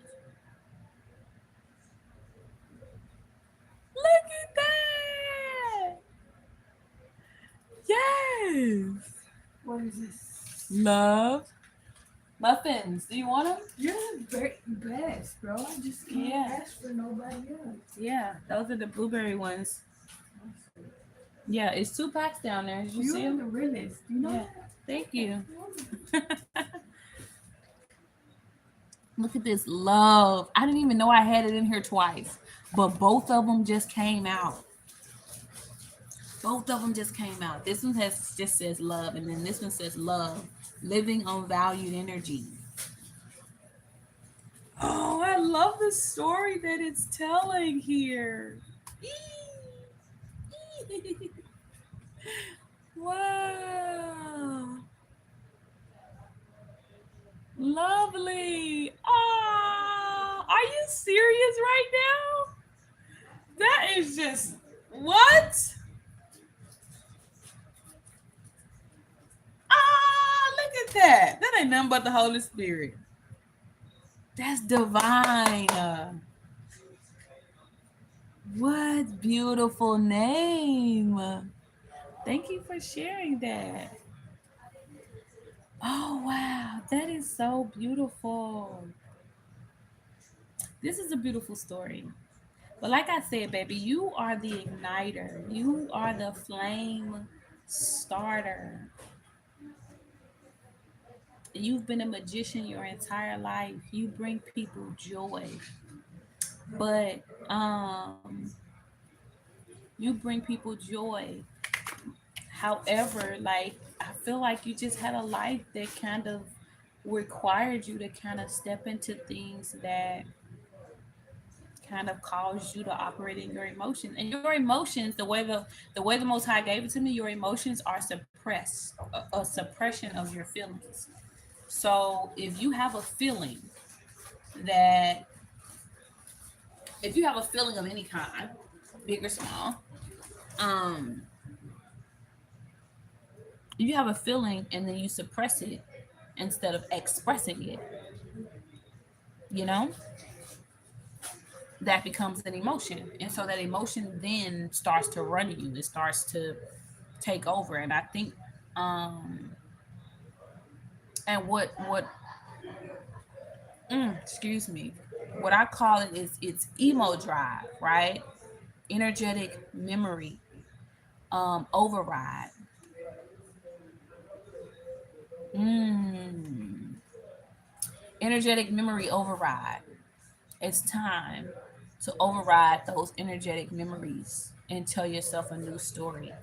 Look at that. Yes. What is this? Love. Muffins. Do you want them? You're the best, bro. I just can't ask for nobody else. Yeah, those are the blueberry ones. Yeah, it's 2 packs down there. Did you see You're them? the realest. You know Yeah. that? Thank you. Look at this love. I didn't even know I had it in here twice, but both of them just came out. Both of them just came out. This one has just says love, and then this one says love, living on valued energy. Oh, I love the story that it's telling here. Wow. Lovely. Oh, are you serious right now? That is just what? that? That ain't nothing but the Holy Spirit. That's divine. What beautiful name. Thank you for sharing that. Oh, wow. That is so beautiful. This is a beautiful story. But like I said, baby, you are the igniter. You are the flame starter. You've been a magician your entire life. You bring people joy. But you bring people joy. However, like I feel like you just had a life that kind of required you to kind of step into things that kind of caused you to operate in your emotions. And your emotions, the way the Most High gave it to me, your emotions are suppressed, a suppression of your feelings. So that if you have a feeling of any kind, big or small, um, if you have a feeling and then you suppress it instead of expressing it, you know, that becomes an emotion. And so that emotion then starts to run you. It starts to take over. And I think and excuse me, what I call it is it's emo drive, right? Energetic memory, override. Mm. Energetic memory override. It's time to override those energetic memories and tell yourself a new story.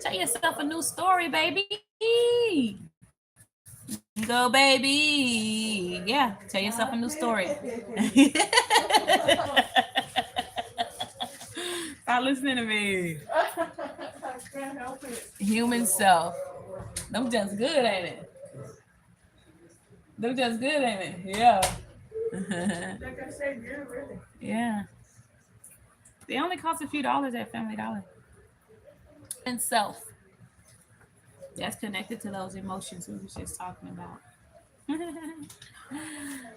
Tell yourself a new story, baby. Go, baby. Yeah, tell yourself a new story. Stop listening to me. Can't help it. Human self. Them just good, ain't it? Them just good, ain't it? Yeah. Like I said, you're really. Yeah. They only cost a few dollars at Family Dollar. And self. That's connected to those emotions we was just talking about.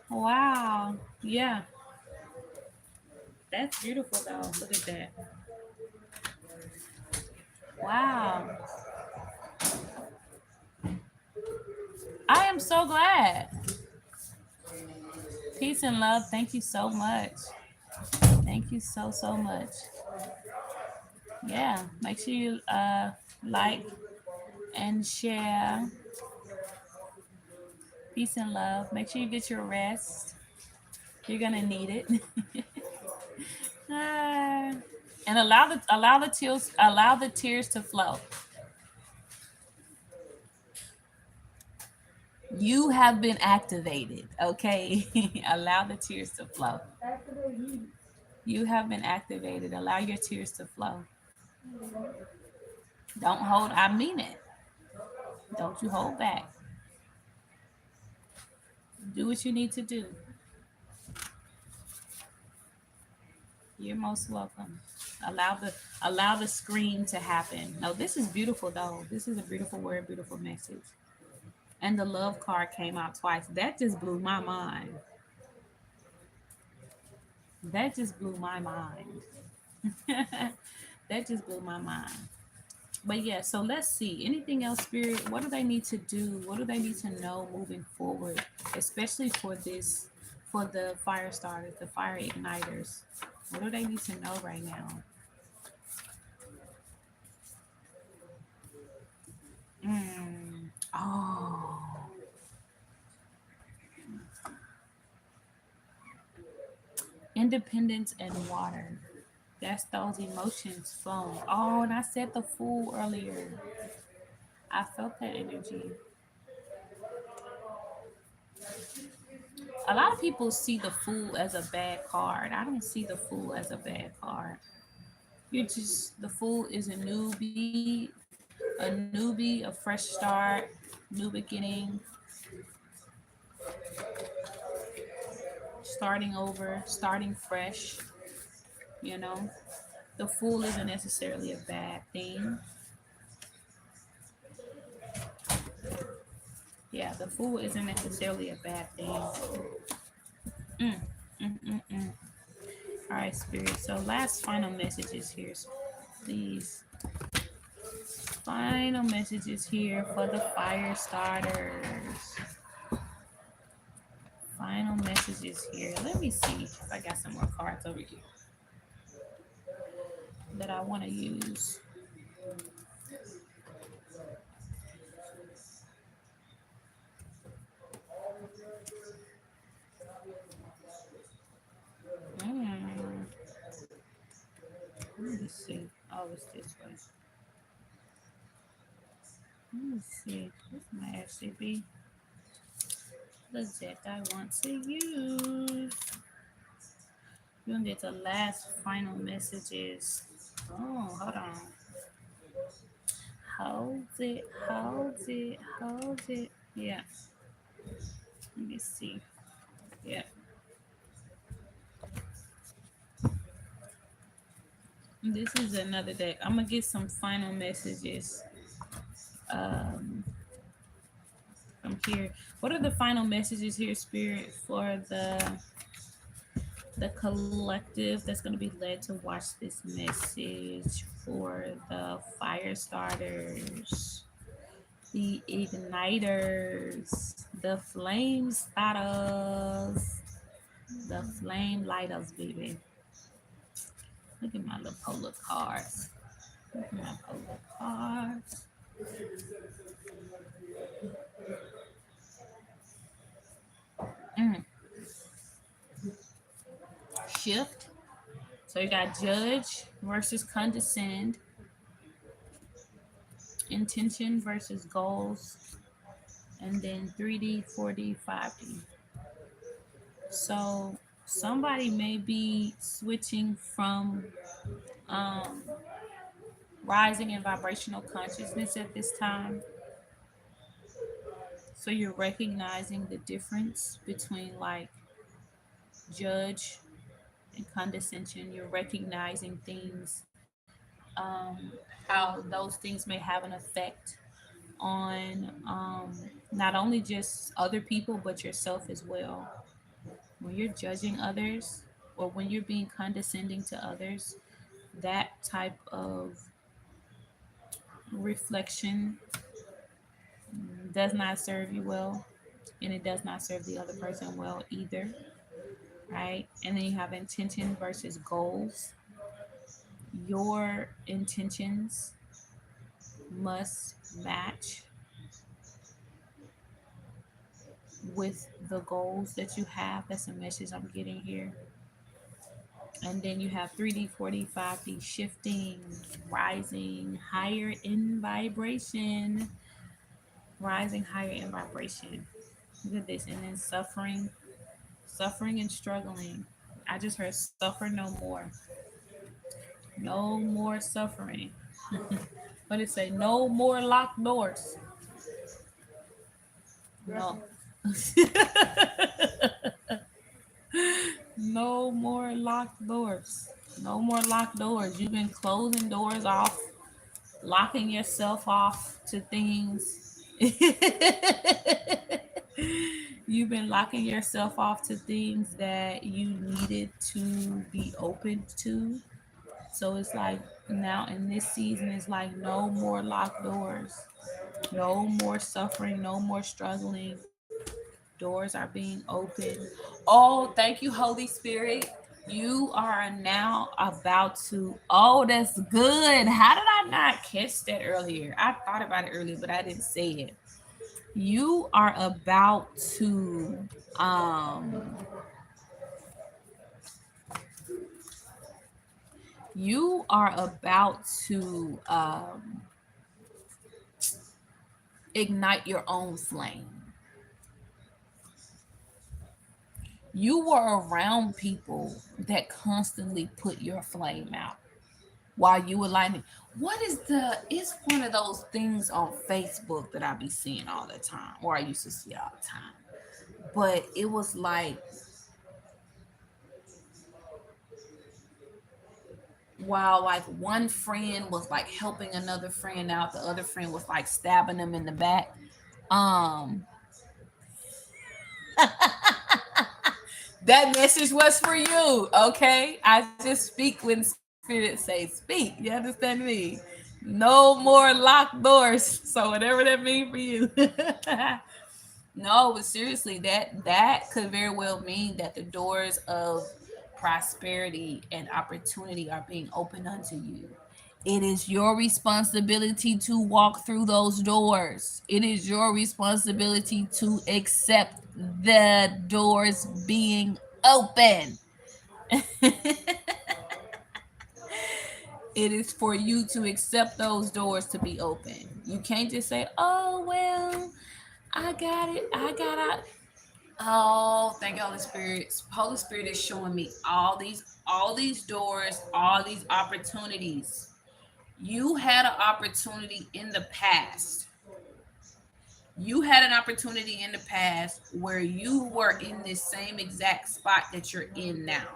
Wow. Yeah. That's beautiful though. Look at that. Wow. I am so glad. Peace and love. Thank you so much. Thank you so much. Yeah. Make sure you like and share. Peace and love. Make sure you get your rest. You're gonna need it. Ah. And allow the tears to flow. You have been activated. Okay. Allow the tears to flow. Activate me. You have been activated. Allow your tears to flow. Don't hold. I mean it. Don't you hold back. Do what you need to do. You're most welcome. Allow the allow the scream to happen. No, this is beautiful though. This is a beautiful word, beautiful message. And the love card came out twice. That just blew my mind. That just blew my mind. That just blew my mind. But yeah, so let's see. Anything else, Spirit? What do they need to do? What do they need to know moving forward, especially for this, for the fire starters, the fire igniters? What do they need to know right now? Mm. Oh, independence and water. That's those emotions flowing. Oh, and I said the fool earlier. I felt that energy. A lot of people see the fool as a bad card. I don't see the fool as a bad card. You're just the fool is a newbie, a fresh start, new beginning, starting over, starting fresh. You know, the fool isn't necessarily a bad thing. Yeah, the fool isn't necessarily a bad thing. Mm, mm. All right, Spirit. So last final messages here, please. Final messages here for the fire starters. Final messages here. Let me see if I got some more cards over here that I want to use. Mm, let me see. Oh, it's this way. Let me see. This might actually be the deck I want to use. You're gonna get the last final messages. Oh, hold on. Hold it, hold it, hold it. Yeah. Let me see. Yeah. This is another deck. I'm gonna get some final messages um from here. What are the final messages here, Spirit, for the collective that's going to be led to watch this message for the fire starters, the igniters, the flame starters, the flame lighters, baby? Look at my little polar cards. Look at my polar cards. Mm. Shift. So you got judge versus condescend, intention versus goals, and then 3D, 4D, 5D. So somebody may be switching from um, rising in vibrational consciousness at this time. So you're recognizing the difference between like judge and condescension. You're recognizing things, how those things may have an effect on not only just other people, but yourself as well. When you're judging others or when you're being condescending to others, that type of reflection does not serve you well, and it does not serve the other person well either, right? And then you have intention versus goals. Your intentions must match with the goals that you have. That's a message I'm getting here. And then you have 3D, 4D, 5D shifting, rising higher in vibration, rising higher in vibration. Look at this. And then suffering, suffering and struggling. I just heard suffer no more. No more suffering. What did it say? No more locked doors. No. No more locked doors. No more locked doors. You've been closing doors off, locking yourself off to things. You've been locking yourself off to things that you needed to be open to. So it's like now in this season, it's like no more locked doors, no more suffering, no more struggling. Doors are being opened. Oh, thank you, Holy Spirit. You are now about to. Oh, that's good. How did I not catch that earlier? I thought about it earlier, but I didn't say it. You are about to you are about to ignite your own flame. You were around people that constantly put your flame out while you were lighting. What is the? It's one of those things on Facebook that I be seeing all the time, or I used to see all the time. But it was like while like one friend was like helping another friend out, the other friend was like stabbing them in the back. Um, That message was for you, okay? I just speak when spirit say speak. You understand me? No more locked doors. So whatever that means for you. No, but seriously, that could very well mean that the doors of prosperity and opportunity are being opened unto you. It is your responsibility to walk through those doors. It is your responsibility to accept the doors being open. It is for you to accept those doors to be open. You can't just say, "Oh well, I got it. I got it." Oh, thank you, Holy Spirit. Holy Spirit is showing me all these doors, all these opportunities. You had an opportunity in the past. You had an opportunity in the past where you were in this same exact spot that you're in now,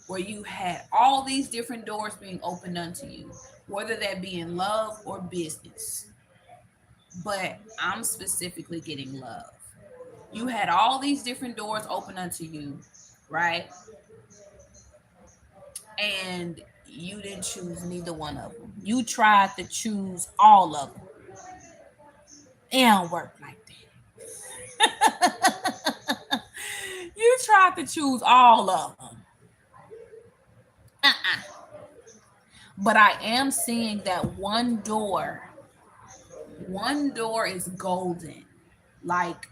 where you had all these different doors being opened unto you, whether that be in love or business. But I'm specifically getting love. You had all these different doors open unto you, right? And you didn't choose neither one of them. You tried to choose all of them. It don't work like that. You tried to choose all of them. Uh-uh. But I am seeing that one door is golden. Like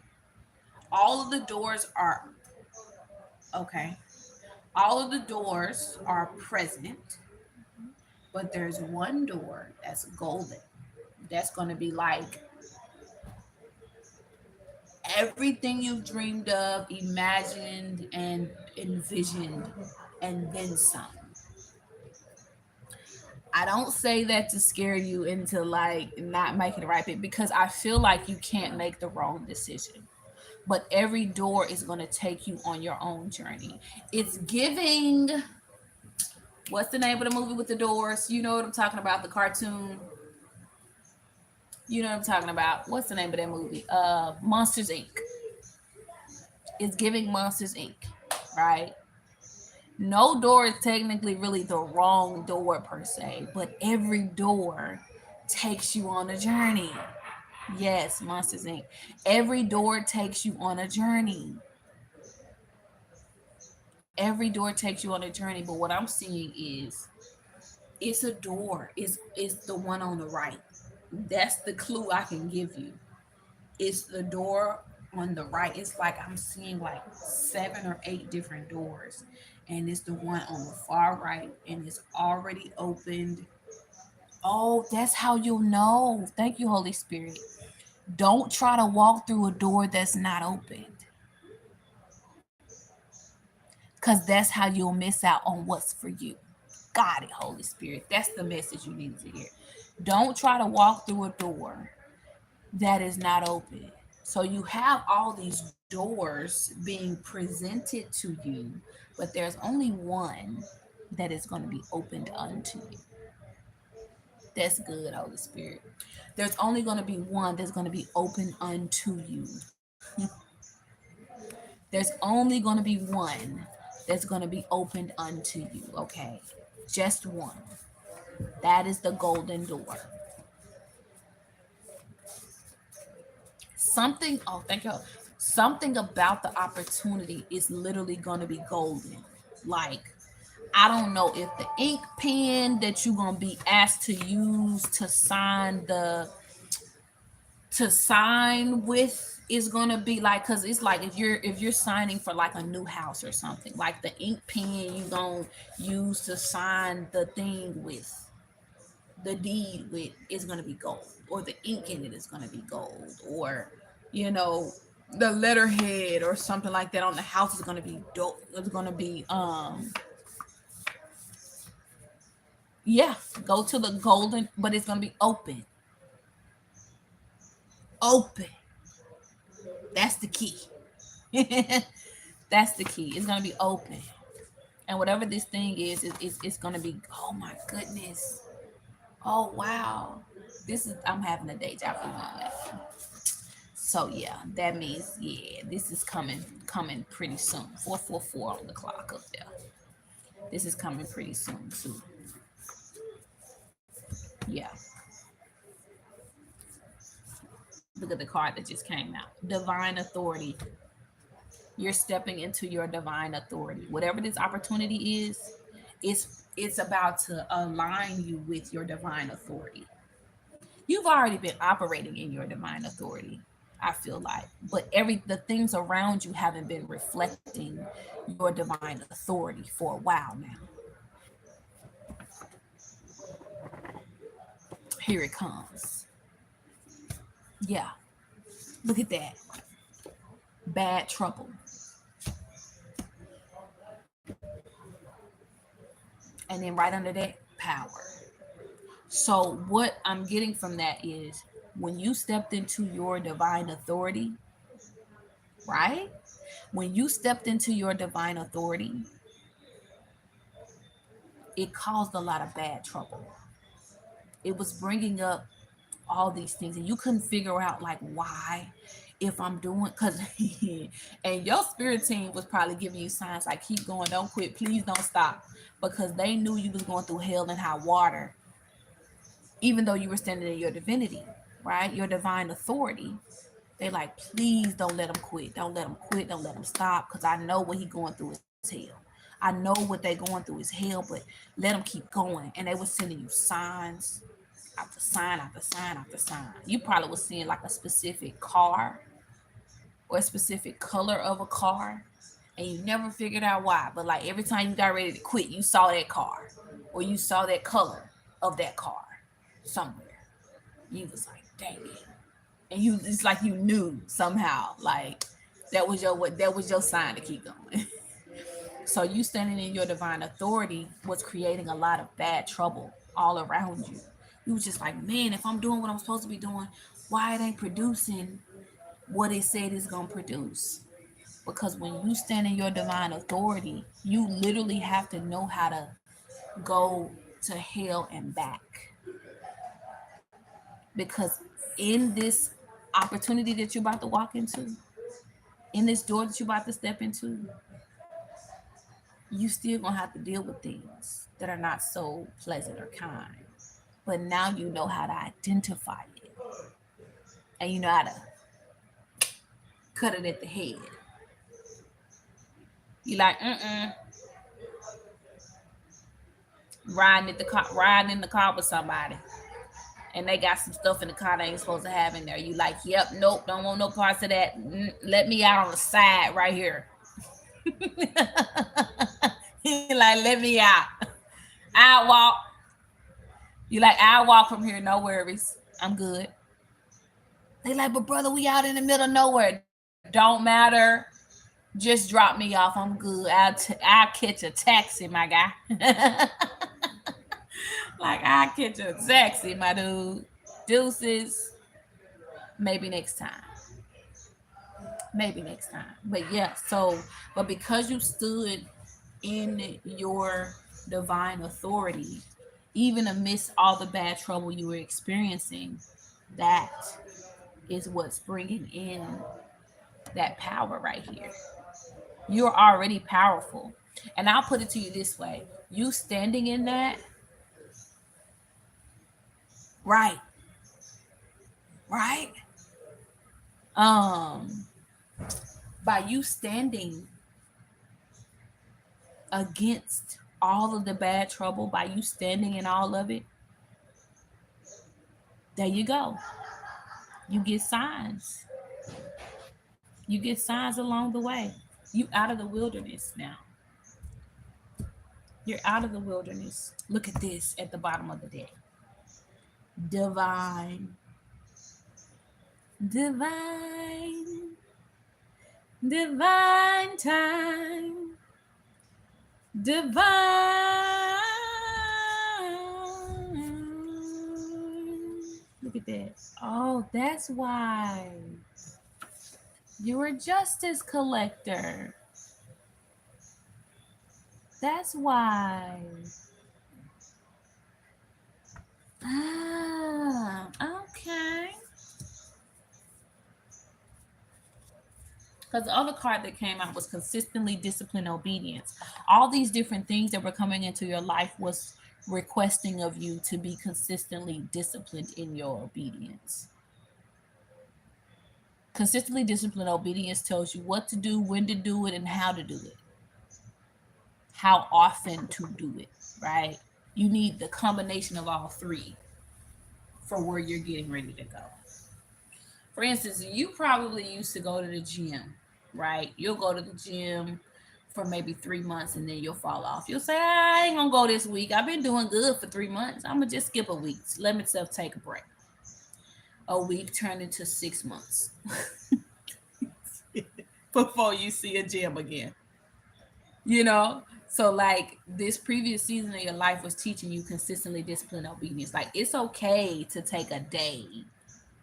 all of the doors are okay. All of the doors are present, but there's one door that's golden. That's going to be like everything you've dreamed of, imagined, and envisioned, and then some. I don't say that to scare you into like not making the right pick because I feel like you can't make the wrong decision. But every door is going to take you on your own journey. It's giving. What's the name of the movie with the doors? You know what I'm talking about? The cartoon. You know what I'm talking about? What's the name of that movie? Monsters Inc. It's giving Monsters Inc. Right? No door is technically really the wrong door per se, but every door takes you on a journey. Yes, Monsters Inc. Every door takes you on a journey. Every door takes you on a journey, but what I'm seeing is it's a door. It's the one on the right. That's the clue I can give you. It's the door on the right. It's like I'm seeing like 7 or 8 different doors, and it's the one on the far right, and it's already opened. Oh, that's how you'll know. Thank you, Holy Spirit. Don't try to walk through a door that's not opened, because that's how you'll miss out on what's for you. Got it, Holy Spirit. That's the message you need to hear. Don't try to walk through a door that is not open. So you have all these doors being presented to you, but there's only one that is going to be opened unto you. That's good, Holy Spirit. There's only going to be one that's going to be open unto you. There's only going to be one that's going to be opened unto you, okay? Just one. That is the golden door. Oh, thank you. Something about the opportunity is literally going to be golden. Like, I don't know if the ink pen that you're going to be asked to use to sign with is gonna be like, because it's like if you're signing for like a new house or something, like the ink pen you gonna use to sign the thing with, the deed with, is gonna be gold, or the ink in it is gonna be gold, or you know the letterhead or something like that on the house is gonna be dope. It's gonna be yeah, go to the golden, but it's gonna be open. Open. That's the key. That's the key. It's gonna be open, and whatever this thing is, it's gonna be. Oh my goodness! Oh wow! This is, I'm having a day job for a moment. So yeah, that means this is coming pretty soon. 444 on the clock up there. This is coming pretty soon too. Yeah. Look at the card that just came out. Divine authority. You're stepping into your divine authority. Whatever this opportunity is, it's about to align you with your divine authority. You've already been operating in your divine authority, I feel like, but the things around you haven't been reflecting your divine authority for a while now. Here it comes. Yeah, look at that. Bad trouble. And then right under that, power. So what I'm getting from that is when you stepped into your divine authority, right? When you stepped into your divine authority, it caused a lot of bad trouble. It was bringing up all these things, and you couldn't figure out like why. If I'm doing, because and your spirit team was probably giving you signs like keep going, don't quit, please don't stop, because they knew you was going through hell and high water, even though you were standing in your divinity, right? Your divine authority. They like, please don't let him quit. Don't let him quit. Don't let him stop. Because I know what he going through is hell. I know what they going through is hell, but let him keep going. And they were sending you signs after sign after sign after sign. You probably was seeing like a specific car or a specific color of a car, and you never figured out why. But like every time you got ready to quit, you saw that car or you saw that color of that car somewhere. You was like, dang it. And you, it's like you knew somehow, like that was your sign to keep going. So you standing in your divine authority was creating a lot of bad trouble all around you. You was just like, man, if I'm doing what I'm supposed to be doing, why it ain't producing what it said it's gonna produce? Because when you stand in your divine authority, you literally have to know how to go to hell and back. Because in this opportunity that you're about to walk into, in this door that you're about to step into, you still gonna have to deal with things that are not so pleasant or kind. But now you know how to identify it, and you know how to cut it at the head. You like, riding in the car with somebody, and they got some stuff in the car they ain't supposed to have in there. You like, yep, nope, don't want no parts of that. Let me out on the side right here. You like, let me out. I'll walk. You like, I'll walk from here, no worries. I'm good. They like, but brother, we out in the middle of nowhere. Don't matter. Just drop me off. I'm good. I'll catch a taxi, my guy. Like, I'll catch a taxi, my dude. Deuces. Maybe next time. Maybe next time. But yeah, so, but because you stood in your divine authority, even amidst all the bad trouble you were experiencing, that is what's bringing in that power right here. You're already powerful. And I'll put it to you this way: you standing in that, right, right? Um, by you standing against all of the bad trouble, by you standing in all of it, there you go. You get signs. You get signs along the way. You out of the wilderness now. You're out of the wilderness. Look at this at the bottom of the deck. Divine. Divine. Divine time. Divine. Look at that. Oh, that's why. You're a justice collector. That's why. Ah, okay. Because the other card that came out was consistently disciplined obedience. All these different things that were coming into your life was requesting of you to be consistently disciplined in your obedience. Consistently disciplined obedience tells you what to do, when to do it, and how to do it, how often to do it, right? You need the combination of all three for where you're getting ready to go. For instance, you probably used to go to the gym, right? You'll go to the gym for maybe 3 months and then you'll fall off. You'll say, I ain't gonna go this week. I've been doing good for 3 months. I'm gonna just skip a week. Let myself take a break. A week turned into 6 months before you see a gym again. You know? So like this previous season of your life was teaching you consistently disciplined obedience. Like it's okay to take a day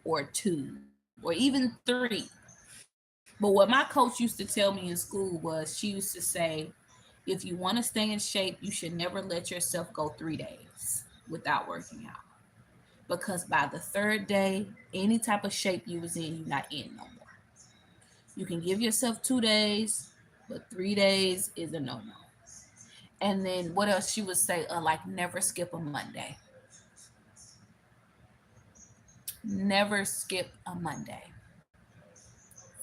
or two or even three. But what my coach used to tell me in school was she used to say, if you want to stay in shape, you should never let yourself go 3 days without working out. Because by the third day, any type of shape you was in, you're not in no more. You can give yourself 2 days, but 3 days is a no-no. And then what else she would say? Like never skip a Monday. Never skip a Monday.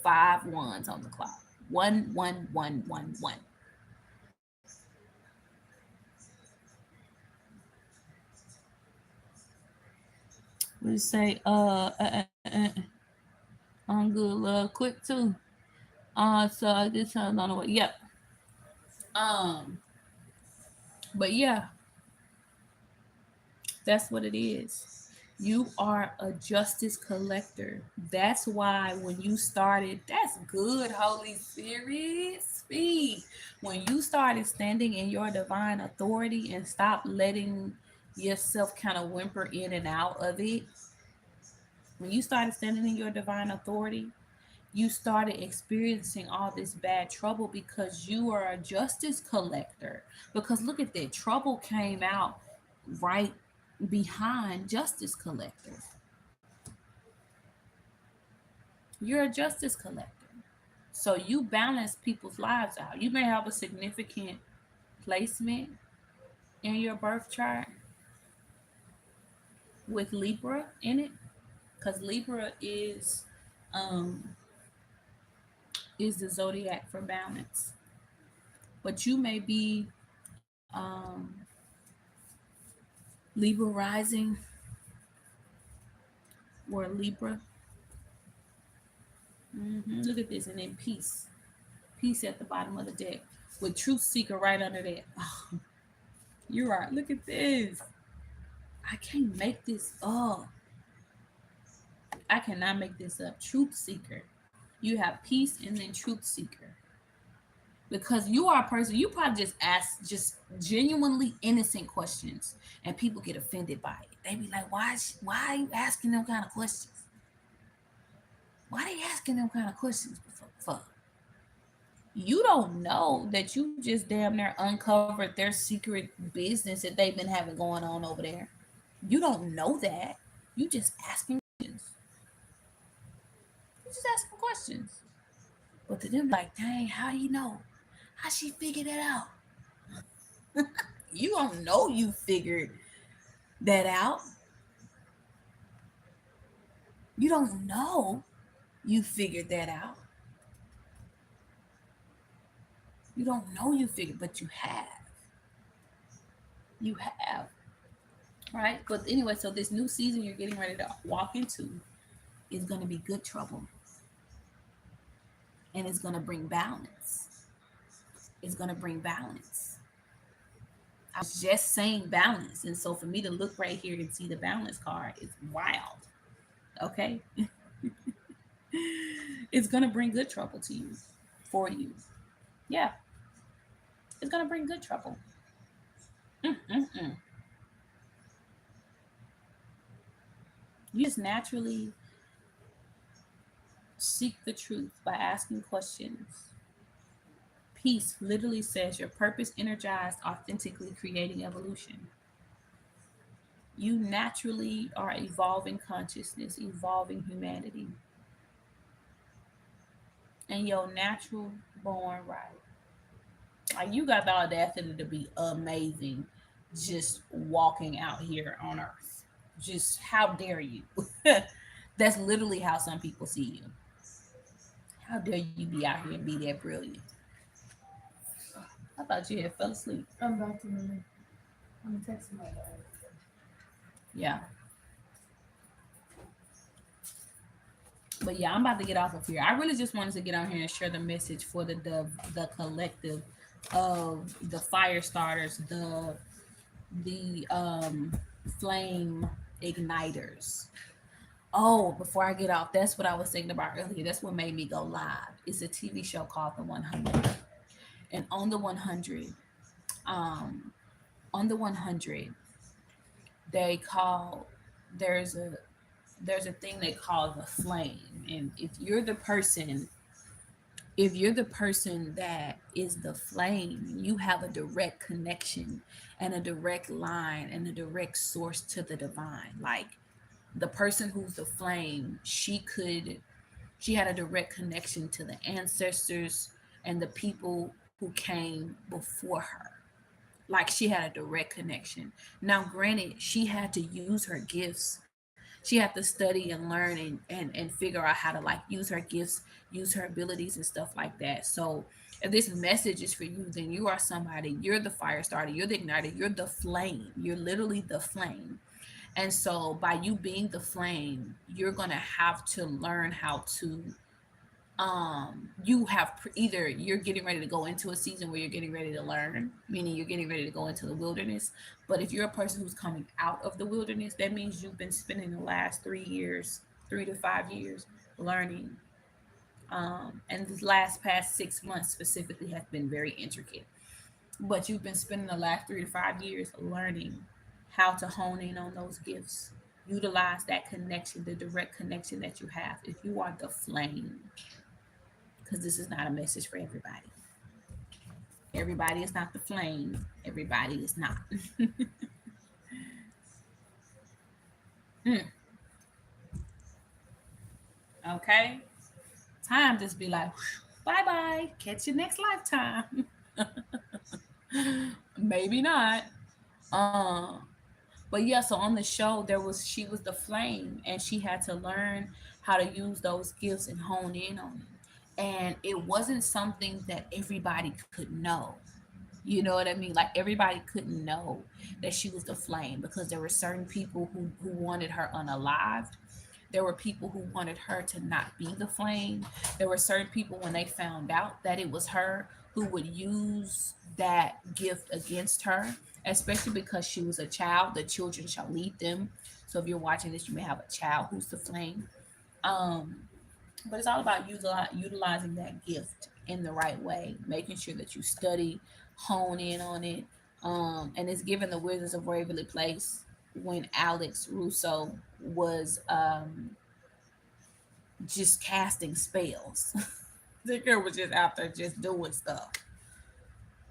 5 1s on the clock. 1 1 1 1 1. We say on good love quick too. So I just turned on the way. Yep. Um, but yeah, that's what it is. You are a justice collector. That's why when you started, that's good, Holy Spirit. Speak. When you started standing in your divine authority and stop letting yourself kind of whimper in and out of it, when you started standing in your divine authority, you started experiencing all this bad trouble because you are a justice collector. Because look at that, trouble came out right behind justice collector. You're a justice collector. So you balance people's lives out. You may have a significant placement in your birth chart with Libra in it, because Libra um is the zodiac for balance. But you may be Libra rising or Libra. Look at this, and then peace. Peace at the bottom of the deck with truth seeker right under that. Oh, you're right. Look at this. I can't make this up. I cannot make this up. Truth seeker. You have peace and then truth seeker. Because you are a person, you probably just ask just genuinely innocent questions and people get offended by it. They be like, why are you asking them kind of questions? Why are they asking them kind of questions for? You don't know that you just damn near uncovered their secret business that they've been having going on over there. You don't know that. You just asking questions. You just asking questions. But to them, like, dang, how you know? How she figured that out? You don't know you figured that out. You don't know you figured that out. You don't know you figured, but you have. You have. Right? But anyway, so this new season you're getting ready to walk into is going to be good trouble. And it's going to bring balance. It's going to bring balance. I was just saying balance. And so for me to look right here and see the balance card is wild. Okay? It's going to bring good trouble to you, for you. Yeah, it's going to bring good trouble. Mm-mm-mm. You just naturally seek the truth by asking questions. Peace literally says your purpose energized, authentically creating evolution. You naturally are evolving consciousness, evolving humanity. and your natural born right. Like you got the audacity to be amazing just walking out here on earth. Just how dare you? That's literally how some people see you. How dare you be out here and be that brilliant? I thought you had fell asleep. I'm about to. I'm texting my dad. Yeah. But yeah, I'm about to get off of here. I really just wanted to get on here and share the message for the collective of the fire starters, the flame igniters. Oh, before I get off, that's what I was thinking about earlier. That's what made me go live. It's a TV show called The 100. And um, on the 100, they call there's a there's a thing they call the flame. And if you're the person that is the flame, you have a direct connection and a direct line and a direct source to the divine. Like the person who's the flame, she had a direct connection to the ancestors and the people who came before her. Like she had a direct connection. Now, granted, she had to use her gifts. She had to study and learn and figure out how to like use her gifts, use her abilities and stuff like that. So if this message is for you, then you are somebody, you're the fire starter, you're the igniter, you're the flame. You're literally the flame. And so by you being the flame, you're gonna have to learn how to you have either you're getting ready to go into a season where you're getting ready to learn, meaning you're getting ready to go into the wilderness. But if you're a person who's coming out of the wilderness, that means you've been spending the last 3 years, 3 to 5 years learning. And this last past 6 months specifically has been very intricate, but you've been spending the last 3 to 5 years learning how to hone in on those gifts, utilize that connection, the direct connection that you have. If you are the flame, because this is not a message for everybody. Everybody is not the flame. Everybody is not. Mm, okay. Time just be like, bye bye. Catch you next lifetime. Maybe not. Uh, but yeah, so on the show, she was the flame and she had to learn how to use those gifts and hone in on it. And it wasn't something that everybody could know. You know what I mean? Like everybody couldn't know that she was the flame because there were certain people who wanted her unalived. There were people who wanted her to not be the flame. There were certain people when they found out that it was her who would use that gift against her, especially because she was a child. The children shall lead them. So if you're watching this, you may have a child who's the flame. Um, but it's all about utilizing that gift in the right way, making sure that you study, hone in on it. And it's given the Wizards of Waverly Place when Alex Russo was just casting spells. The girl was just out there just doing stuff.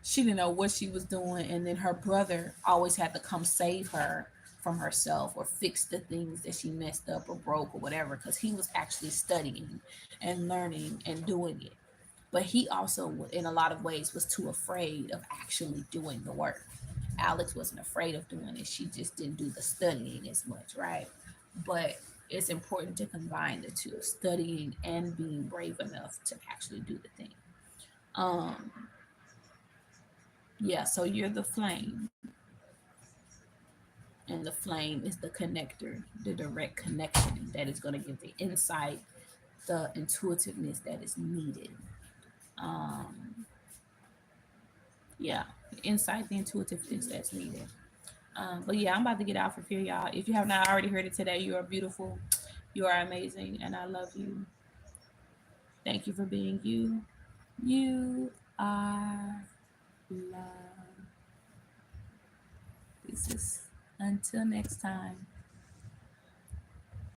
She didn't know what she was doing, and then her brother always had to come save her from herself or fix the things that she messed up or broke or whatever because he was actually studying and learning and doing it. But he also, in a lot of ways, was too afraid of actually doing the work. Alex wasn't afraid of doing it. She just didn't do the studying as much, right? But it's important to combine the two, studying and being brave enough to actually do the thing. Um, yeah, so you're the flame, and the flame is the connector, the direct connection that is going to give the insight, the intuitiveness that is needed. Um, yeah, the insight, the intuitiveness that's needed. But yeah, I'm about to get out of here, y'all. If you have not already heard it today, you are beautiful, you are amazing, and I love you. Thank you for being you. You are love. This is until next time.